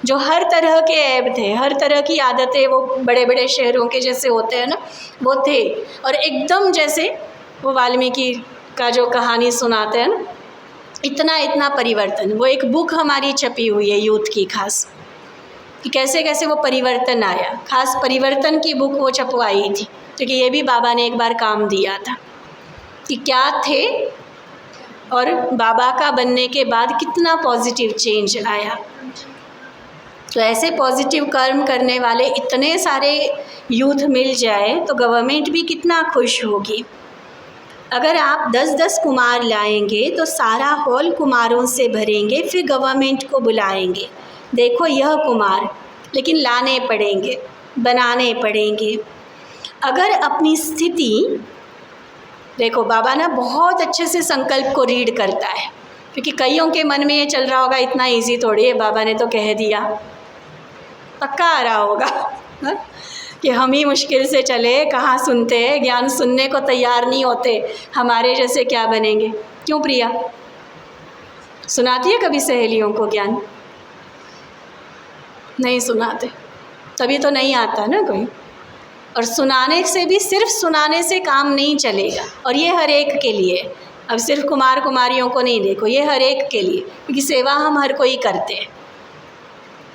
[SPEAKER 1] जो हर तरह के ऐब थे, हर तरह की आदतें वो बड़े बड़े शहरों के जैसे होते हैं ना, वो थे। और एकदम जैसे वो वाल्मीकि का जो कहानी सुनाते हैं ना, इतना इतना परिवर्तन। वो एक बुक हमारी छपी हुई है यूथ की खास, कि कैसे कैसे वो परिवर्तन आया। खास परिवर्तन की बुक वो छपवाई थी, क्योंकि ये भी बाबा ने एक बार काम दिया था कि क्या थे और बाबा का बनने के बाद कितना पॉजिटिव चेंज आया। तो ऐसे पॉजिटिव कर्म करने वाले इतने सारे यूथ मिल जाए तो गवर्नमेंट भी कितना खुश होगी। अगर आप 10-10 कुमार लाएंगे तो सारा हॉल कुमारों से भरेंगे, फिर गवर्नमेंट को बुलाएंगे, देखो यह कुमार, लेकिन लाने पड़ेंगे, बनाने पड़ेंगे। अगर अपनी स्थिति देखो, बाबा ना बहुत अच्छे से संकल्प को रीड करता है, क्योंकि कईयों के मन में ये चल रहा होगा इतना इजी थोड़ी है, बाबा ने तो कह दिया, पक्का आ रहा होगा कि हम ही मुश्किल से चले, कहाँ सुनते हैं, ज्ञान सुनने को तैयार नहीं होते, हमारे जैसे क्या बनेंगे। क्यों प्रिया, सुनाती है कभी सहेलियों को ज्ञान? नहीं सुनाते, तभी तो नहीं आता ना कोई। और सुनाने से भी, सिर्फ सुनाने से काम नहीं चलेगा, और ये हर एक के लिए। अब सिर्फ कुमार कुमारियों को नहीं देखो, ये हर एक के लिए, क्योंकि सेवा हम हर कोई करते हैं,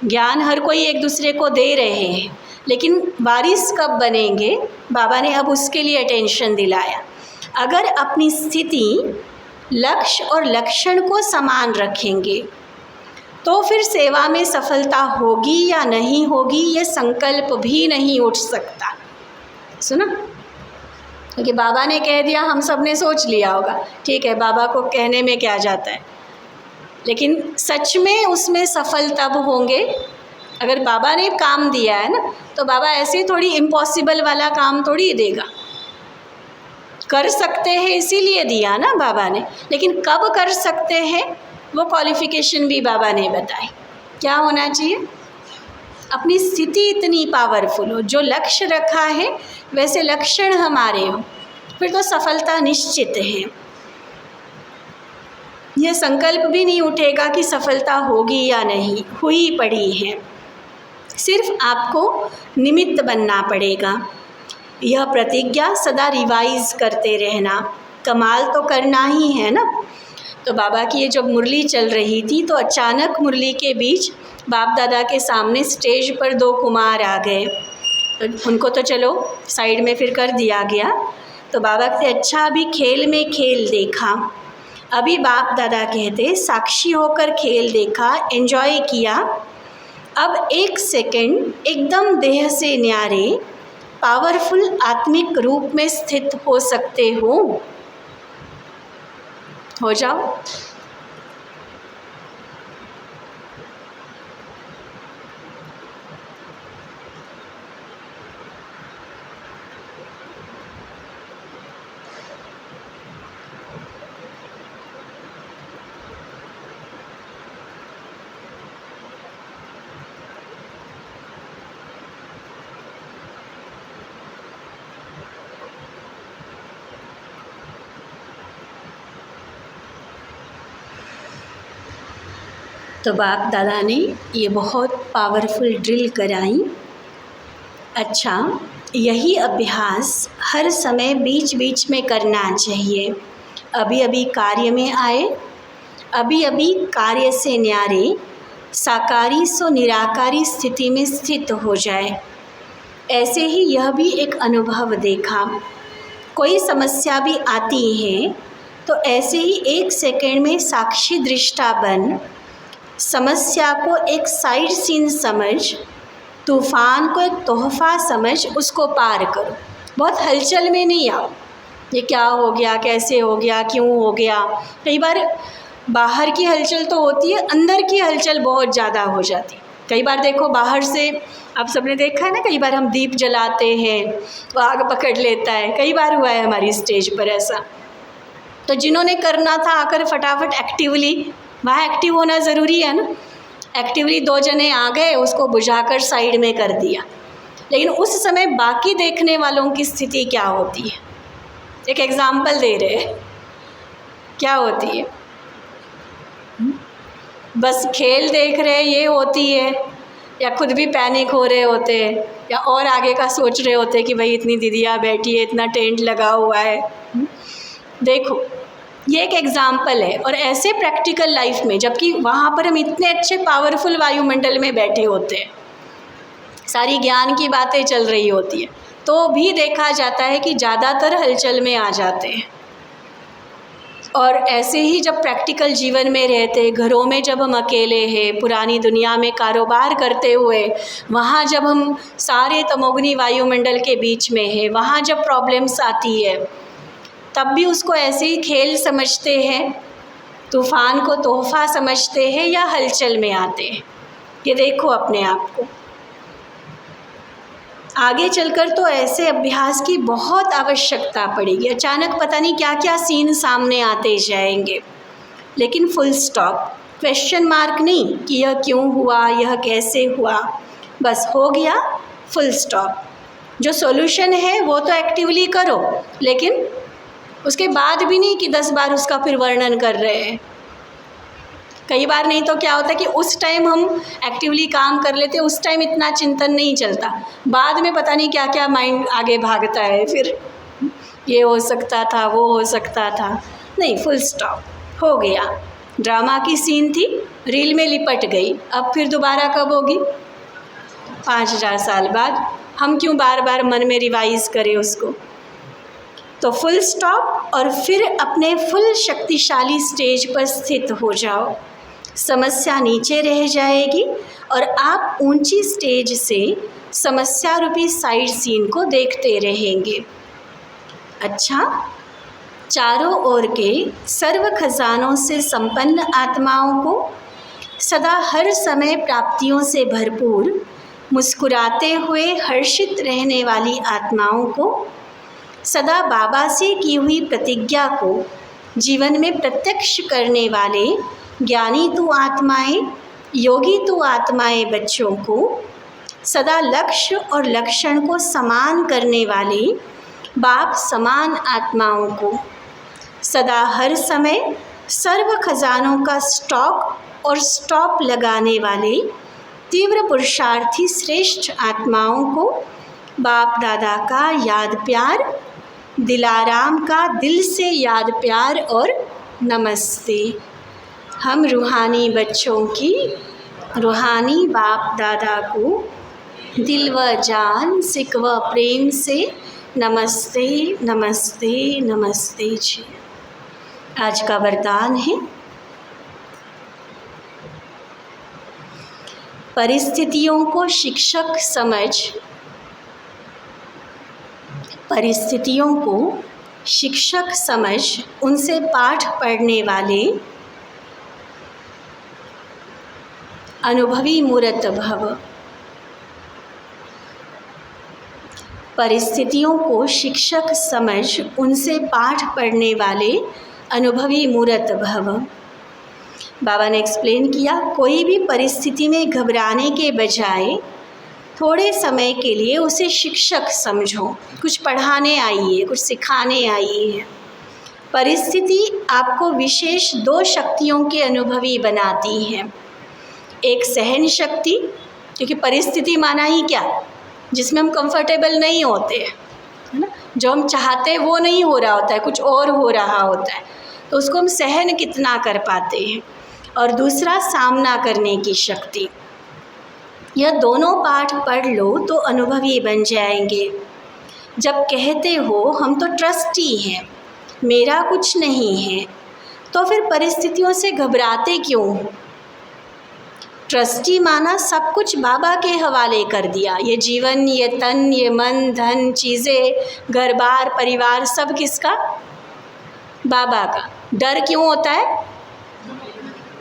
[SPEAKER 1] ज्ञान हर कोई एक दूसरे को दे रहे हैं, लेकिन वारिस कब बनेंगे, बाबा ने अब उसके लिए अटेंशन दिलाया। अगर अपनी स्थिति, लक्ष्य और लक्षण को समान रखेंगे तो फिर सेवा में सफलता होगी या नहीं होगी, ये संकल्प भी नहीं उठ सकता। सुना, क्योंकि बाबा ने कह दिया, हम सब ने सोच लिया होगा, ठीक है बाबा को कहने में क्या जाता है, लेकिन सच में उसमें सफल तब होंगे अगर बाबा ने काम दिया है ना, तो बाबा ऐसे थोड़ी इम्पॉसिबल वाला काम थोड़ी देगा। कर सकते हैं इसीलिए दिया ना बाबा ने, लेकिन कब कर सकते हैं वो क्वालिफिकेशन भी बाबा ने बताई। क्या होना चाहिए, अपनी स्थिति इतनी पावरफुल हो, जो लक्ष्य रखा है वैसे लक्षण हमारे हो, फिर तो सफलता निश्चित है। यह संकल्प भी नहीं उठेगा कि सफलता होगी या नहीं, हुई पड़ी है, सिर्फ आपको निमित्त बनना पड़ेगा। यह प्रतिज्ञा सदा रिवाइज करते रहना, कमाल तो करना ही है ना। तो बाबा की ये जब मुरली चल रही थी तो अचानक मुरली के बीच बाप दादा के सामने स्टेज पर 2 कुमार आ गए, तो उनको तो चलो साइड में फिर कर दिया गया। तो बाबा कहते, अच्छा अभी खेल में खेल देखा। अभी बाप दादा कहते, साक्षी होकर खेल देखा, एंजॉय किया। अब 1 सेकंड एकदम देह से न्यारे पावरफुल आत्मिक रूप में स्थित हो सकते हो जाओ। तो बाप दादा ने ये बहुत पावरफुल ड्रिल कराई। अच्छा, यही अभ्यास हर समय बीच बीच में करना चाहिए। अभी अभी कार्य में आए, अभी अभी कार्य से न्यारे, साकारी सो निराकारी स्थिति में स्थित हो जाए। ऐसे ही यह भी एक अनुभव देखा। कोई समस्या भी आती है तो ऐसे ही 1 सेकंड में साक्षी दृष्टा बन समस्या को एक साइड सीन समझ, तूफ़ान को एक तोहफ़ा समझ उसको पार करो। बहुत हलचल में नहीं आओ, ये क्या हो गया, कैसे हो गया, क्यों हो गया। कई बार बाहर की हलचल तो होती है, अंदर की हलचल बहुत ज़्यादा हो जाती है। कई बार देखो बाहर से, आप सबने देखा है ना, कई बार हम दीप जलाते हैं तो आग पकड़ लेता है। कई बार हुआ है हमारी स्टेज पर ऐसा। तो जिन्होंने करना था आकर फटाफट एक्टिवली, वहाँ एक्टिव होना ज़रूरी है ना, एक्टिवली 2 जने आ गए, उसको बुझाकर साइड में कर दिया। लेकिन उस समय बाकी देखने वालों की स्थिति क्या होती है? एक एग्ज़ाम्पल दे रहे हैं, क्या होती है? बस खेल देख रहे ये होती है, या खुद भी पैनिक हो रहे होते हैं, या और आगे का सोच रहे होते हैं कि भाई इतनी दीदियाँ बैठी है, इतना टेंट लगा हुआ है। देखो, ये एक एग्ज़ाम्पल है। और ऐसे प्रैक्टिकल लाइफ में, जबकि वहाँ पर हम इतने अच्छे पावरफुल वायुमंडल में बैठे होते हैं, सारी ज्ञान की बातें चल रही होती है, तो भी देखा जाता है कि ज़्यादातर हलचल में आ जाते हैं। और ऐसे ही जब प्रैक्टिकल जीवन में रहते, घरों में जब हम अकेले हैं, पुरानी दुनिया में कारोबार करते हुए, वहाँ जब हम सारे तमोगनी वायुमंडल के बीच में हैं, वहाँ जब प्रॉब्लम्स आती है, तब भी उसको ऐसे ही खेल समझते हैं, तूफ़ान को तोहफ़ा समझते हैं, या हलचल में आते हैं। ये देखो अपने आप को। आगे चलकर तो ऐसे अभ्यास की बहुत आवश्यकता पड़ेगी। अचानक पता नहीं क्या क्या सीन सामने आते जाएंगे, लेकिन फुल स्टॉप, क्वेश्चन मार्क नहीं कि यह क्यों हुआ, यह कैसे हुआ, बस हो गया, फुल स्टॉप। जो सॉल्यूशन है वो तो एक्टिवली करो, लेकिन उसके बाद भी नहीं कि 10 बार उसका फिर वर्णन कर रहे हैं। कई बार नहीं तो क्या होता है कि उस टाइम हम एक्टिवली काम कर लेते, उस टाइम इतना चिंतन नहीं चलता, बाद में पता नहीं क्या क्या माइंड आगे भागता है, फिर ये हो सकता था, वो हो सकता था। नहीं, फुल स्टॉप, हो गया। ड्रामा की सीन थी, रील में लिपट गई, अब फिर दोबारा कब होगी? 5000 साल बाद। हम क्यों बार बार मन में रिवाइज करें उसको? तो फुल स्टॉप, और फिर अपने फुल शक्तिशाली स्टेज पर स्थित हो जाओ। समस्या नीचे रह जाएगी और आप ऊंची स्टेज से समस्या रूपी साइड सीन को देखते रहेंगे। अच्छा, चारों ओर के सर्व खजानों से संपन्न आत्माओं को, सदा हर समय प्राप्तियों से भरपूर, मुस्कुराते हुए हर्षित रहने वाली आत्माओं को, सदा बाबा से की हुई प्रतिज्ञा को जीवन में प्रत्यक्ष करने वाले ज्ञानी तु आत्माएं, योगी तु आत्माएं बच्चों को, सदा लक्ष्य और लक्षण को समान करने वाले बाप समान आत्माओं को, सदा हर समय सर्व खजानों का स्टॉक और स्टॉप लगाने वाले तीव्र पुरुषार्थी श्रेष्ठ आत्माओं को बाप दादा का याद प्यार, दिलाराम का दिल से याद प्यार और नमस्ते। हम रूहानी बच्चों की रूहानी बाप दादा को दिल व जान, सिक व प्रेम से नमस्ते नमस्ते नमस्ते जी। आज का वरदान है, परिस्थितियों को शिक्षक समझ, परिस्थितियों को शिक्षक समझ उनसे पाठ पढ़ने वाले अनुभवी मूर्त भव। परिस्थितियों को शिक्षक समझ उनसे पाठ पढ़ने वाले अनुभवी मूर्त भव। बाबा ने एक्सप्लेन किया, कोई भी परिस्थिति में घबराने के बजाय थोड़े समय के लिए उसे शिक्षक समझो। कुछ पढ़ाने आई है, कुछ सिखाने आई है। परिस्थिति आपको विशेष 2 शक्तियों के अनुभवी बनाती है। एक सहन शक्ति, क्योंकि परिस्थिति माना ही क्या, जिसमें हम कंफर्टेबल नहीं होते हैं, है ना, जो हम चाहते हैं वो नहीं हो रहा होता है, कुछ और हो रहा होता है, तो उसको हम सहन कितना कर पाते हैं। और दूसरा सामना करने की शक्ति। यह दोनों पाठ पढ़ लो तो अनुभवी बन जाएंगे। जब कहते हो हम तो ट्रस्टी हैं, मेरा कुछ नहीं है, तो फिर परिस्थितियों से घबराते क्यों हो? ट्रस्टी माना सब कुछ बाबा के हवाले कर दिया। ये जीवन, ये तन, ये मन, धन, चीज़ें, घर बार, परिवार, सब किसका? बाबा का। डर क्यों होता है?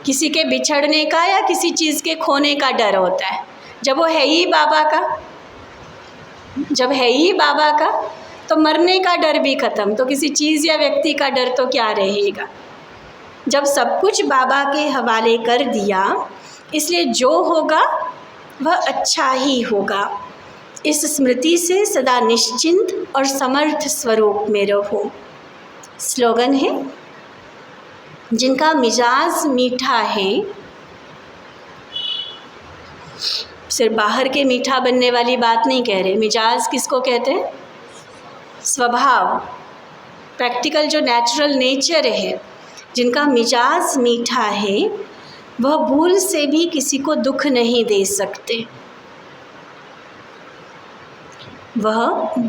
[SPEAKER 1] किसी के बिछड़ने का या किसी चीज़ के खोने का डर होता है। जब वो है ही बाबा का, जब है ही बाबा का, तो मरने का डर भी ख़त्म, तो किसी चीज़ या व्यक्ति का डर तो क्या रहेगा। जब सब कुछ बाबा के हवाले कर दिया, इसलिए जो होगा वह अच्छा ही होगा। इस स्मृति से सदा निश्चिंत और समर्थ स्वरूप में रहो। स्लोगन है, जिनका मिजाज मीठा है, सिर्फ बाहर के मीठा बनने वाली बात नहीं कह रहे। मिजाज किसको कहते हैं? स्वभाव, प्रैक्टिकल जो नेचुरल नेचर है। जिनका मिजाज मीठा है वह भूल से भी किसी को दुख नहीं दे सकते। वह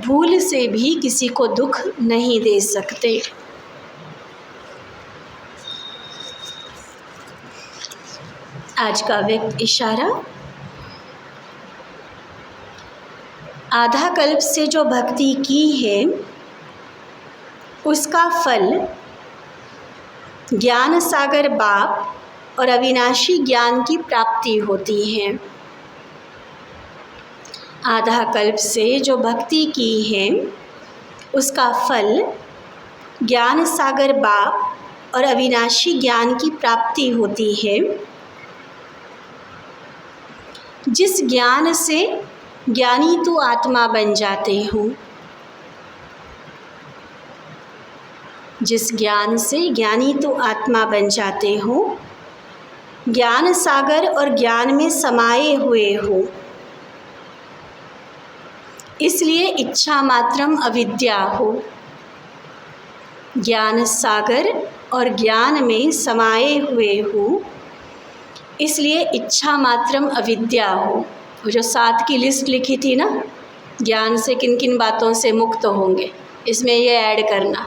[SPEAKER 1] भूल से भी किसी को दुख नहीं दे सकते। आज का व्यक्त इशारा, आधा कल्प से जो भक्ति की है उसका फल ज्ञान सागर बाप और अविनाशी ज्ञान की प्राप्ति होती है। आधा कल्प से जो भक्ति की है उसका फल ज्ञान सागर बाप और अविनाशी ज्ञान की प्राप्ति होती है। जिस ज्ञान से ज्ञानी तो आत्मा बन जाते हो, जिस ज्ञान से ज्ञानी तो आत्मा बन जाते हो, ज्ञान सागर और ज्ञान में समाये हुए हो, इसलिए इच्छा मात्रम अविद्या हो। ज्ञान सागर और ज्ञान में समाये हुए हो, इसलिए इच्छा मात्रम अविद्या हो। वो जो 7 की लिस्ट लिखी थी ना, ज्ञान से किन किन बातों से मुक्त होंगे, इसमें ये ऐड करना,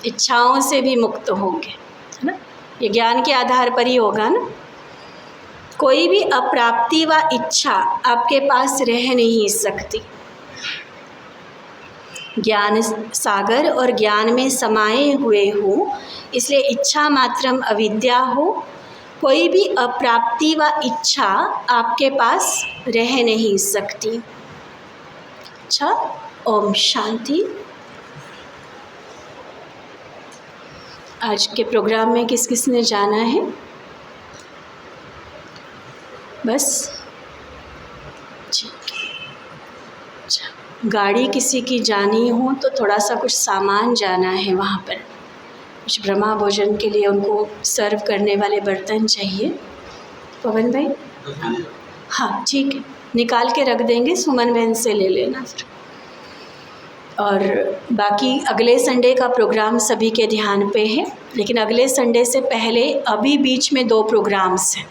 [SPEAKER 1] इच्छाओं से भी मुक्त होंगे, है ना। ये ज्ञान के आधार पर ही होगा ना। कोई भी अप्राप्ति व इच्छा आपके पास रह नहीं सकती। ज्ञान सागर और ज्ञान में समाये हुए हो, इसलिए इच्छा मात्रम अविद्या हो। कोई भी अप्राप्ति व इच्छा आपके पास रह नहीं सकती। अच्छा, ओम शांति। आज के प्रोग्राम में किस किस ने जाना है? बस ठीक। अच्छा, गाड़ी किसी की जानी हो तो थोड़ा सा कुछ सामान जाना है वहाँ पर। कुछ ब्रह्मा भोजन के लिए उनको सर्व करने वाले बर्तन चाहिए। पवन भाई, हाँ ठीक है, निकाल के रख देंगे, सुमन बहन से ले लेना फिर। और बाकी अगले संडे का प्रोग्राम सभी के ध्यान पे है, लेकिन अगले संडे से पहले अभी बीच में 2 प्रोग्राम्स हैं।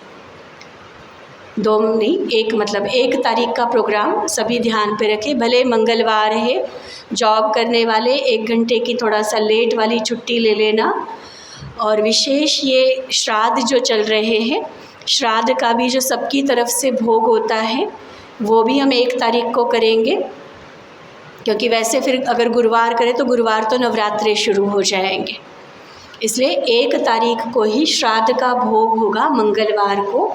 [SPEAKER 1] 2 नहीं, 1 मतलब 1 तारीख का प्रोग्राम सभी ध्यान पे रखें। भले मंगलवार है, जॉब करने वाले 1 घंटे की थोड़ा सा लेट वाली छुट्टी ले लेना। और विशेष ये श्राद्ध जो चल रहे हैं, श्राद्ध का भी जो सबकी तरफ से भोग होता है वो भी हम 1 तारीख को करेंगे, क्योंकि वैसे फिर अगर गुरुवार करें तो गुरुवार तो नवरात्रे शुरू हो जाएंगे, इसलिए 1 तारीख को ही श्राद्ध का भोग होगा मंगलवार को।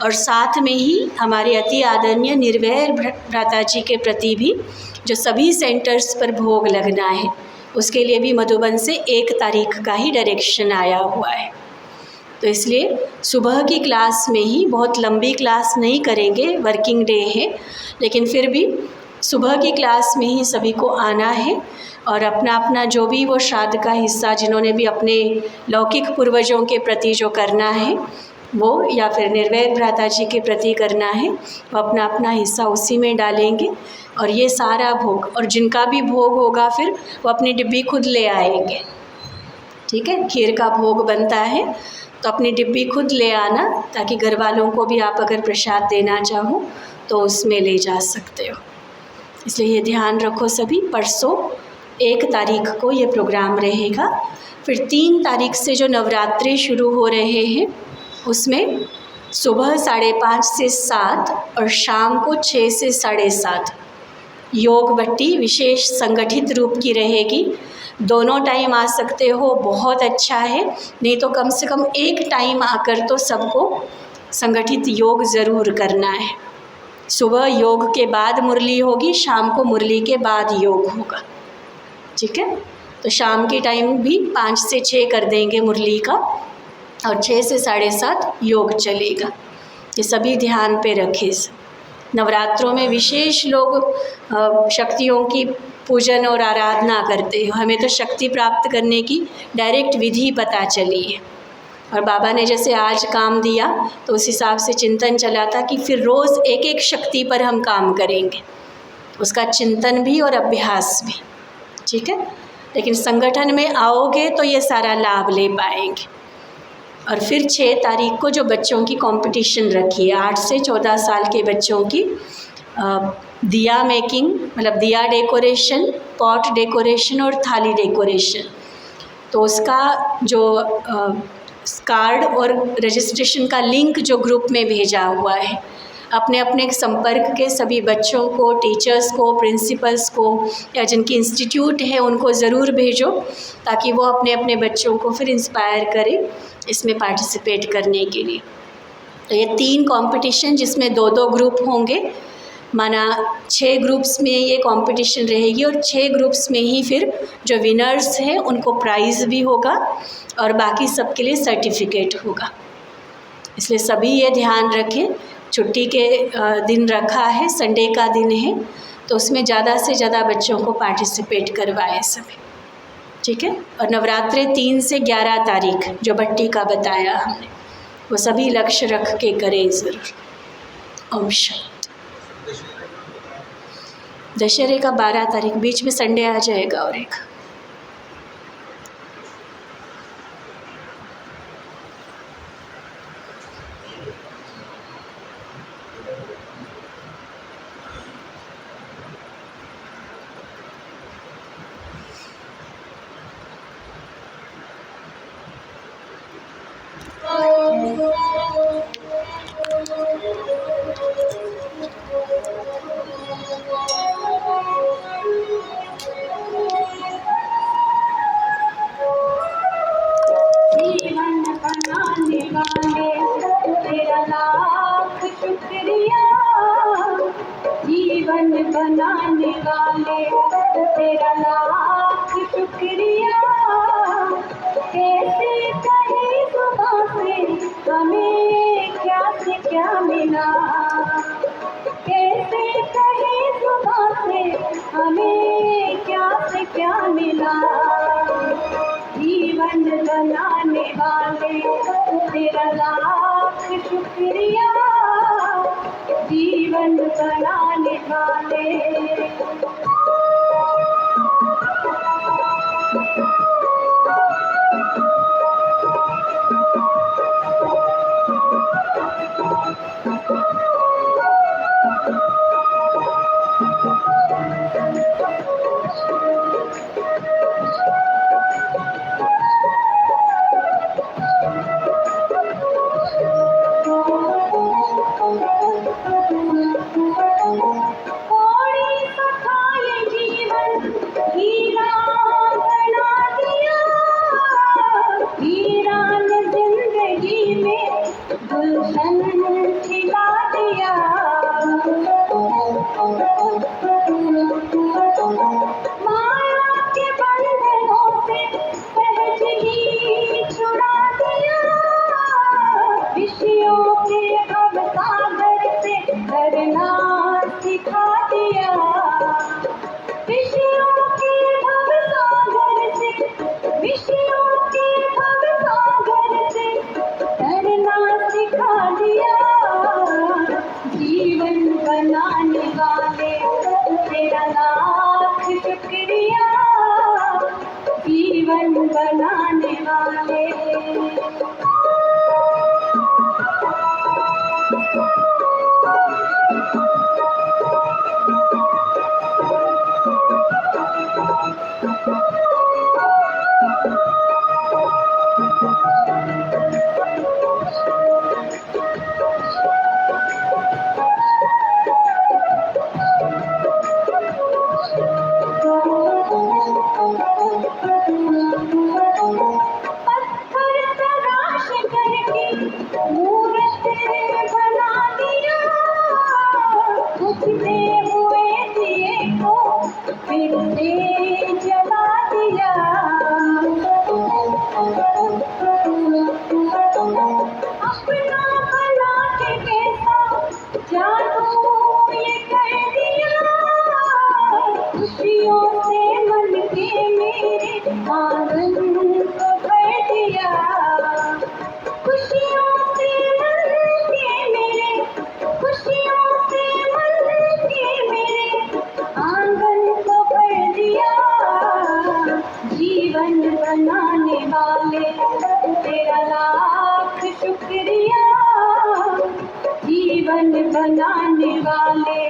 [SPEAKER 1] और साथ में ही हमारे अति आदरणीय निर्वैर भ्राता जी के प्रति भी जो सभी सेंटर्स पर भोग लगना है, उसके लिए भी मधुबन से 1 तारीख का ही डायरेक्शन आया हुआ है। तो इसलिए सुबह की क्लास में ही, बहुत लंबी क्लास नहीं करेंगे, वर्किंग डे है, लेकिन फिर भी सुबह की क्लास में ही सभी को आना है और अपना अपना जो भी वो श्राद्ध का हिस्सा जिन्होंने भी अपने लौकिक पूर्वजों के प्रति जो करना है वो या फिर निर्वैर भ्राता जी के प्रति करना है, वो अपना अपना हिस्सा उसी में डालेंगे और ये सारा भोग, और जिनका भी भोग होगा फिर वो अपनी डिब्बी खुद ले आएंगे। ठीक है, खीर का भोग बनता है तो अपनी डिब्बी खुद ले आना, ताकि घर वालों को भी आप अगर प्रसाद देना चाहो तो उसमें ले जा सकते हो। इसलिए ये ध्यान रखो सभी। परसों 1 तारीख को ये प्रोग्राम रहेगा। फिर 3 तारीख से जो नवरात्रि शुरू हो रहे हैं उसमें सुबह 5:30 से 7 और शाम को 6 से 7:30 योग भट्टी विशेष संगठित रूप की रहेगी। दोनों टाइम आ सकते हो, बहुत अच्छा है, नहीं तो कम से कम एक टाइम आकर तो सबको संगठित योग ज़रूर करना है। सुबह योग के बाद मुरली होगी, शाम को मुरली के बाद योग होगा। ठीक है, तो शाम के टाइम भी 5 से 6 कर देंगे मुरली का और 6 से 7:30 योग चलेगा। ये सभी ध्यान पे रखें। नवरात्रों में विशेष लोग शक्तियों की पूजन और आराधना करते हैं। हमें तो शक्ति प्राप्त करने की डायरेक्ट विधि पता चली है, और बाबा ने जैसे आज काम दिया तो उस हिसाब से चिंतन चला था कि फिर रोज़ एक एक शक्ति पर हम काम करेंगे, उसका चिंतन भी और अभ्यास भी। ठीक है, लेकिन संगठन में आओगे तो ये सारा लाभ ले पाएंगे। और फिर 6 तारीख को जो बच्चों की कंपटीशन रखी है, 8 से 14 साल के बच्चों की दिया मेकिंग, मतलब दिया डेकोरेशन, पॉट डेकोरेशन और थाली डेकोरेशन, तो उसका जो कार्ड और रजिस्ट्रेशन का लिंक जो ग्रुप में भेजा हुआ है, अपने अपने संपर्क के सभी बच्चों को, टीचर्स को, प्रिंसिपल्स को या जिनकी इंस्टीट्यूट है उनको ज़रूर भेजो, ताकि वो अपने अपने बच्चों को फिर इंस्पायर करें इसमें पार्टिसिपेट करने के लिए। तो ये 3 कंपटीशन जिसमें 2-2 ग्रुप होंगे, माना 6 ग्रुप्स में ये कंपटीशन रहेगी, और 6 ग्रुप्स में ही फिर जो विनर्स हैं उनको प्राइज़ भी होगा और बाकी सबके लिए सर्टिफिकेट होगा। इसलिए सभी ये ध्यान रखें, छुट्टी के दिन रखा है, संडे का दिन है, तो उसमें ज़्यादा से ज़्यादा बच्चों को पार्टिसिपेट करवाएं सभी। ठीक है, और नवरात्रि 3 से 11 तारीख जो भट्टी का बताया हमने, वो सभी लक्ष्य रख के करें ज़रूर। ओम शांति। दशहरे का 12 तारीख, बीच में संडे आ जाएगा और एक।
[SPEAKER 3] जीवन बनाने वाले तेरा लाख शुक्रिया। कैसे कहे जुबां से हमें क्या से क्या मिला, कैसे कहे जुबां से हमें क्या से क्या मिला। जीवन बनाने वाले तेरा लाख शुक्रिया, जीवन बनाने वाले। पत्थर तराश करके मूरत बना दिया, बुझते हुए दिए को फिर से जला दिया। अपना भला के कैसा जादू ये कर दिया, खुशियों से मन के मेरे आंगन को भर दिया। खुशियों से मन के मेरे, खुशियों से मन के मेरे आंगन को भर दिया। जीवन बनाने वाले तेरा लाख शुक्रिया, जीवन बनाने वाले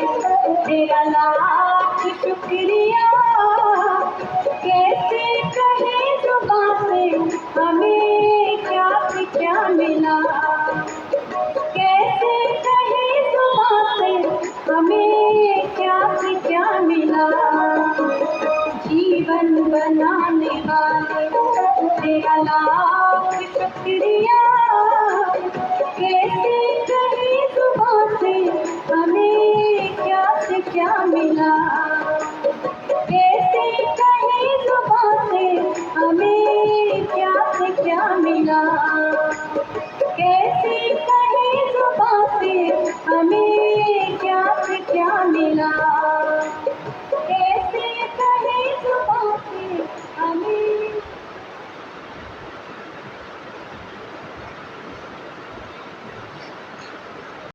[SPEAKER 3] तेरा लाख शुक्रिया। कैसे कहे जुबां से हमें क्या से क्या मिला।